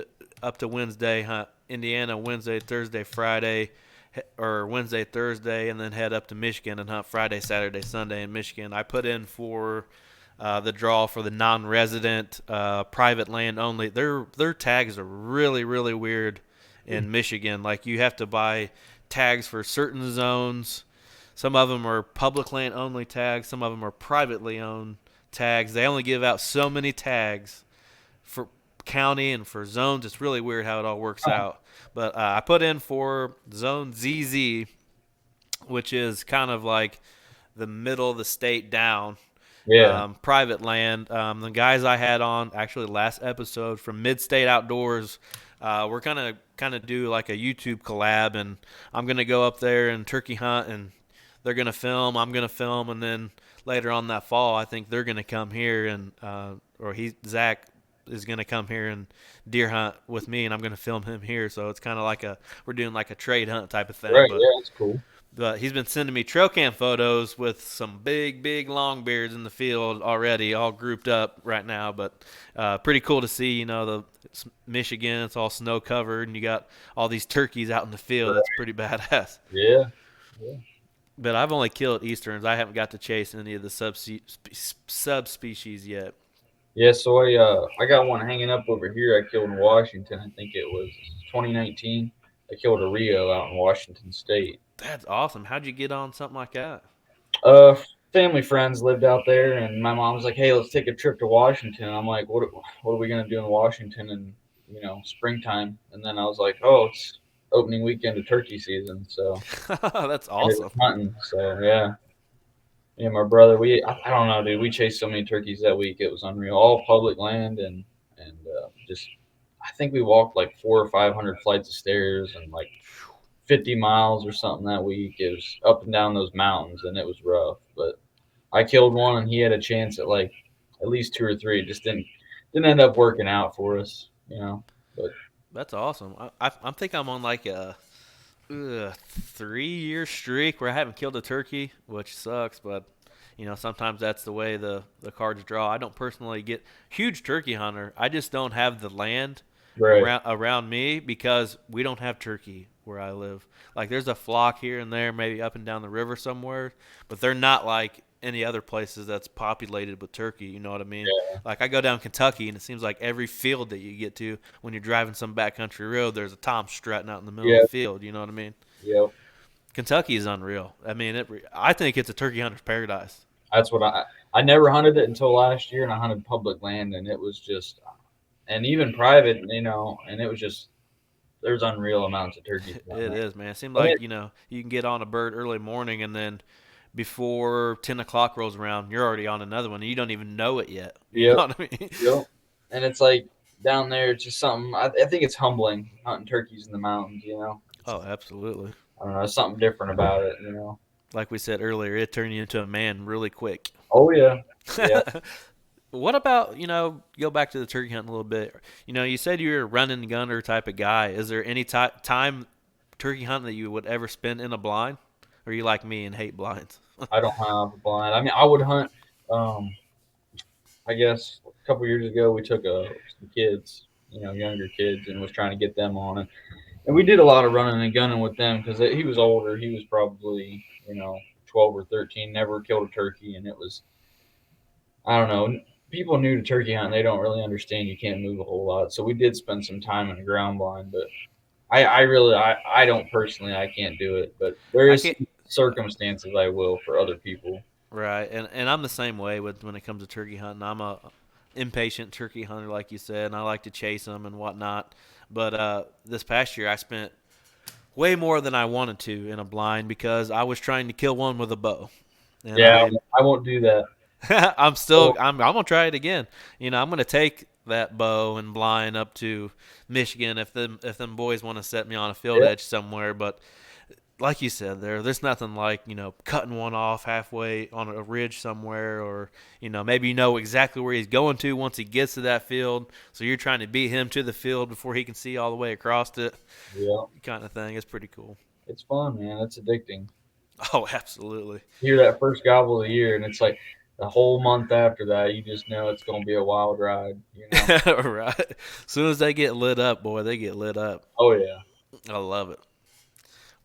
to Wednesday, hunt Indiana Wednesday, Thursday, Friday, or Wednesday, Thursday, and then head up to Michigan and hunt Friday, Saturday, Sunday in Michigan. I put in for the draw for the non-resident private land only. Their tags are really weird in Michigan. Like you have to buy tags for certain zones. Some of them are public land only tags. Some of them are privately owned tags. They only give out so many tags for county and for zones. It's really weird how it all works huh, out. But I put in for zone ZZ, which is kind of like the middle of the state down, yeah, private land. The guys I had on actually last episode from Mid State Outdoors, we're kind of do like a YouTube collab, and I'm gonna go up there and turkey hunt, and they're gonna film. I'm gonna film, and then later on that fall, I think they're gonna come here and or Zach is gonna come here and deer hunt with me, and I'm gonna film him here. So it's kind of like we're doing like a trade hunt type of thing, right, but yeah, that's cool. he's been sending me trail cam photos with some big long beards in the field already, all grouped up right now. But pretty cool to see. It's Michigan, it's all snow covered, and you got all these turkeys out in the field. That's Right, pretty badass. yeah, yeah. But I've only killed easterns. I haven't got to chase any of the subspecies yet. Yeah, so I got one hanging up over here. I killed in Washington. I think it was 2019. I killed a Rio out in Washington State. That's awesome. How'd you get on something like that? Uh, Family friends lived out there, and my mom was like, "Hey, let's take a trip to Washington." I'm like, What are we gonna do in Washington in springtime?" And then I was like, "Oh, it's opening weekend of turkey season, so That's ended up awesome. hunting." So yeah, me and my brother, I don't know, dude. We chased so many turkeys that week. It was unreal. All public land and just I think we walked like 400 or 500 flights of stairs and like 50 miles or something that week. It was up and down those mountains and it was rough. But I killed one and he had a chance at like at least two or three. It just didn't end up working out for us. But That's awesome. I think I'm on like a 3 year streak where I haven't killed a turkey, which sucks, but sometimes that's the way the cards draw. I don't personally get huge turkey hunter. I just don't have the land right, around me because we don't have turkey where I live. Like there's a flock here and there, maybe up and down the river somewhere, but they're not like any other places that's populated with turkey. You know what I mean? yeah, Like I go down Kentucky and it seems like every field that you get to when you're driving some backcountry road, there's a tom strutting out in the middle of yeah, the field. You know what I mean? yeah. Kentucky is unreal. I mean, I think it's a turkey hunter's paradise. That's what I never hunted it until last year, and I hunted public land, and it was just and even private, and it was just there's unreal amounts of turkeys down It there. is, man. It seems And like you can get on a bird early morning, and then before 10 o'clock rolls around, you're already on another one, and you don't even know it yet. You know yep, what I mean? yep. And it's like down there, it's just something. I think it's humbling hunting turkeys in the mountains. Oh, absolutely. I don't know, there's something different about it. Like we said earlier, it turned you into a man really quick. Oh yeah, yeah. What about, go back to the turkey hunting a little bit. You said you're a run and gunner type of guy. Is there any time turkey hunting that you would ever spend in a blind? Or are you like me and hate blinds? I don't have a blind. I mean, I would hunt. Um, I guess a couple years ago we took some kids, younger kids, and was trying to get them on it. And we did a lot of running and gunning with them because he was older. He was probably 12 or 13. Never killed a turkey, and it was I don't know. people new to turkey hunting, they don't really understand you can't move a whole lot. So we did spend some time in a ground blind, but I don't personally, I can't do it. But there I is can't. some circumstances I will for other people. Right, and I'm the same way with when it comes to turkey hunting. I'm a impatient turkey hunter, like you said, and I like to chase them and whatnot. But this past year, I spent way more than I wanted to in a blind because I was trying to kill one with a bow, and Yeah, I I won't do that. I'm gonna try it again. I'm gonna take that bow and blind up to Michigan if them boys want to set me on a field Yeah, edge somewhere. But like you said, there's nothing like cutting one off halfway on a ridge somewhere, or maybe exactly where he's going to once he gets to that field. So you're trying to beat him to the field before he can see all the way across it, yeah, kind of thing. It's pretty cool. it's fun, man. It's addicting. Oh, absolutely. Hear that first gobble of the year, and it's like the whole month after that, you just know it's going to be a wild ride. You know? Right. As soon as they get lit up, boy, they get lit up. Oh yeah. I love it.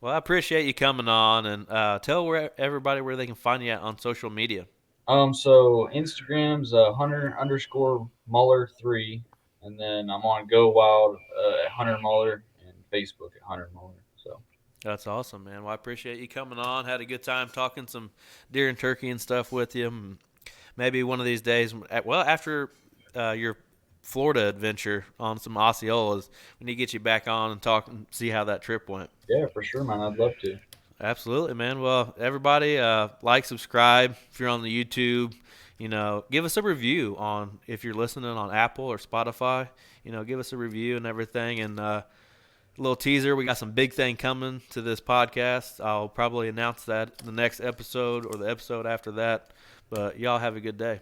Well, I appreciate you coming on, and tell everybody where they can find you at on social media. So Instagram's Hunter underscore Muller 3, and then I'm on Go Wild at Hunter Muller and Facebook at Hunter Muller. So That's awesome, man. Well, I appreciate you coming on. Had a good time talking some deer and turkey and stuff with you. Maybe one of these days, well, after your Florida adventure on some Osceolas, we need to get you back on and talk and see how that trip went. yeah, for sure, man. I'd love to. Absolutely, man. Well, everybody, like, subscribe if you're on the YouTube. Give us a review on if you're listening on Apple or Spotify. Give us a review and everything. And little teaser, we got some big thing coming to this podcast. I'll probably announce that in the next episode or the episode after that. But y'all have a good day.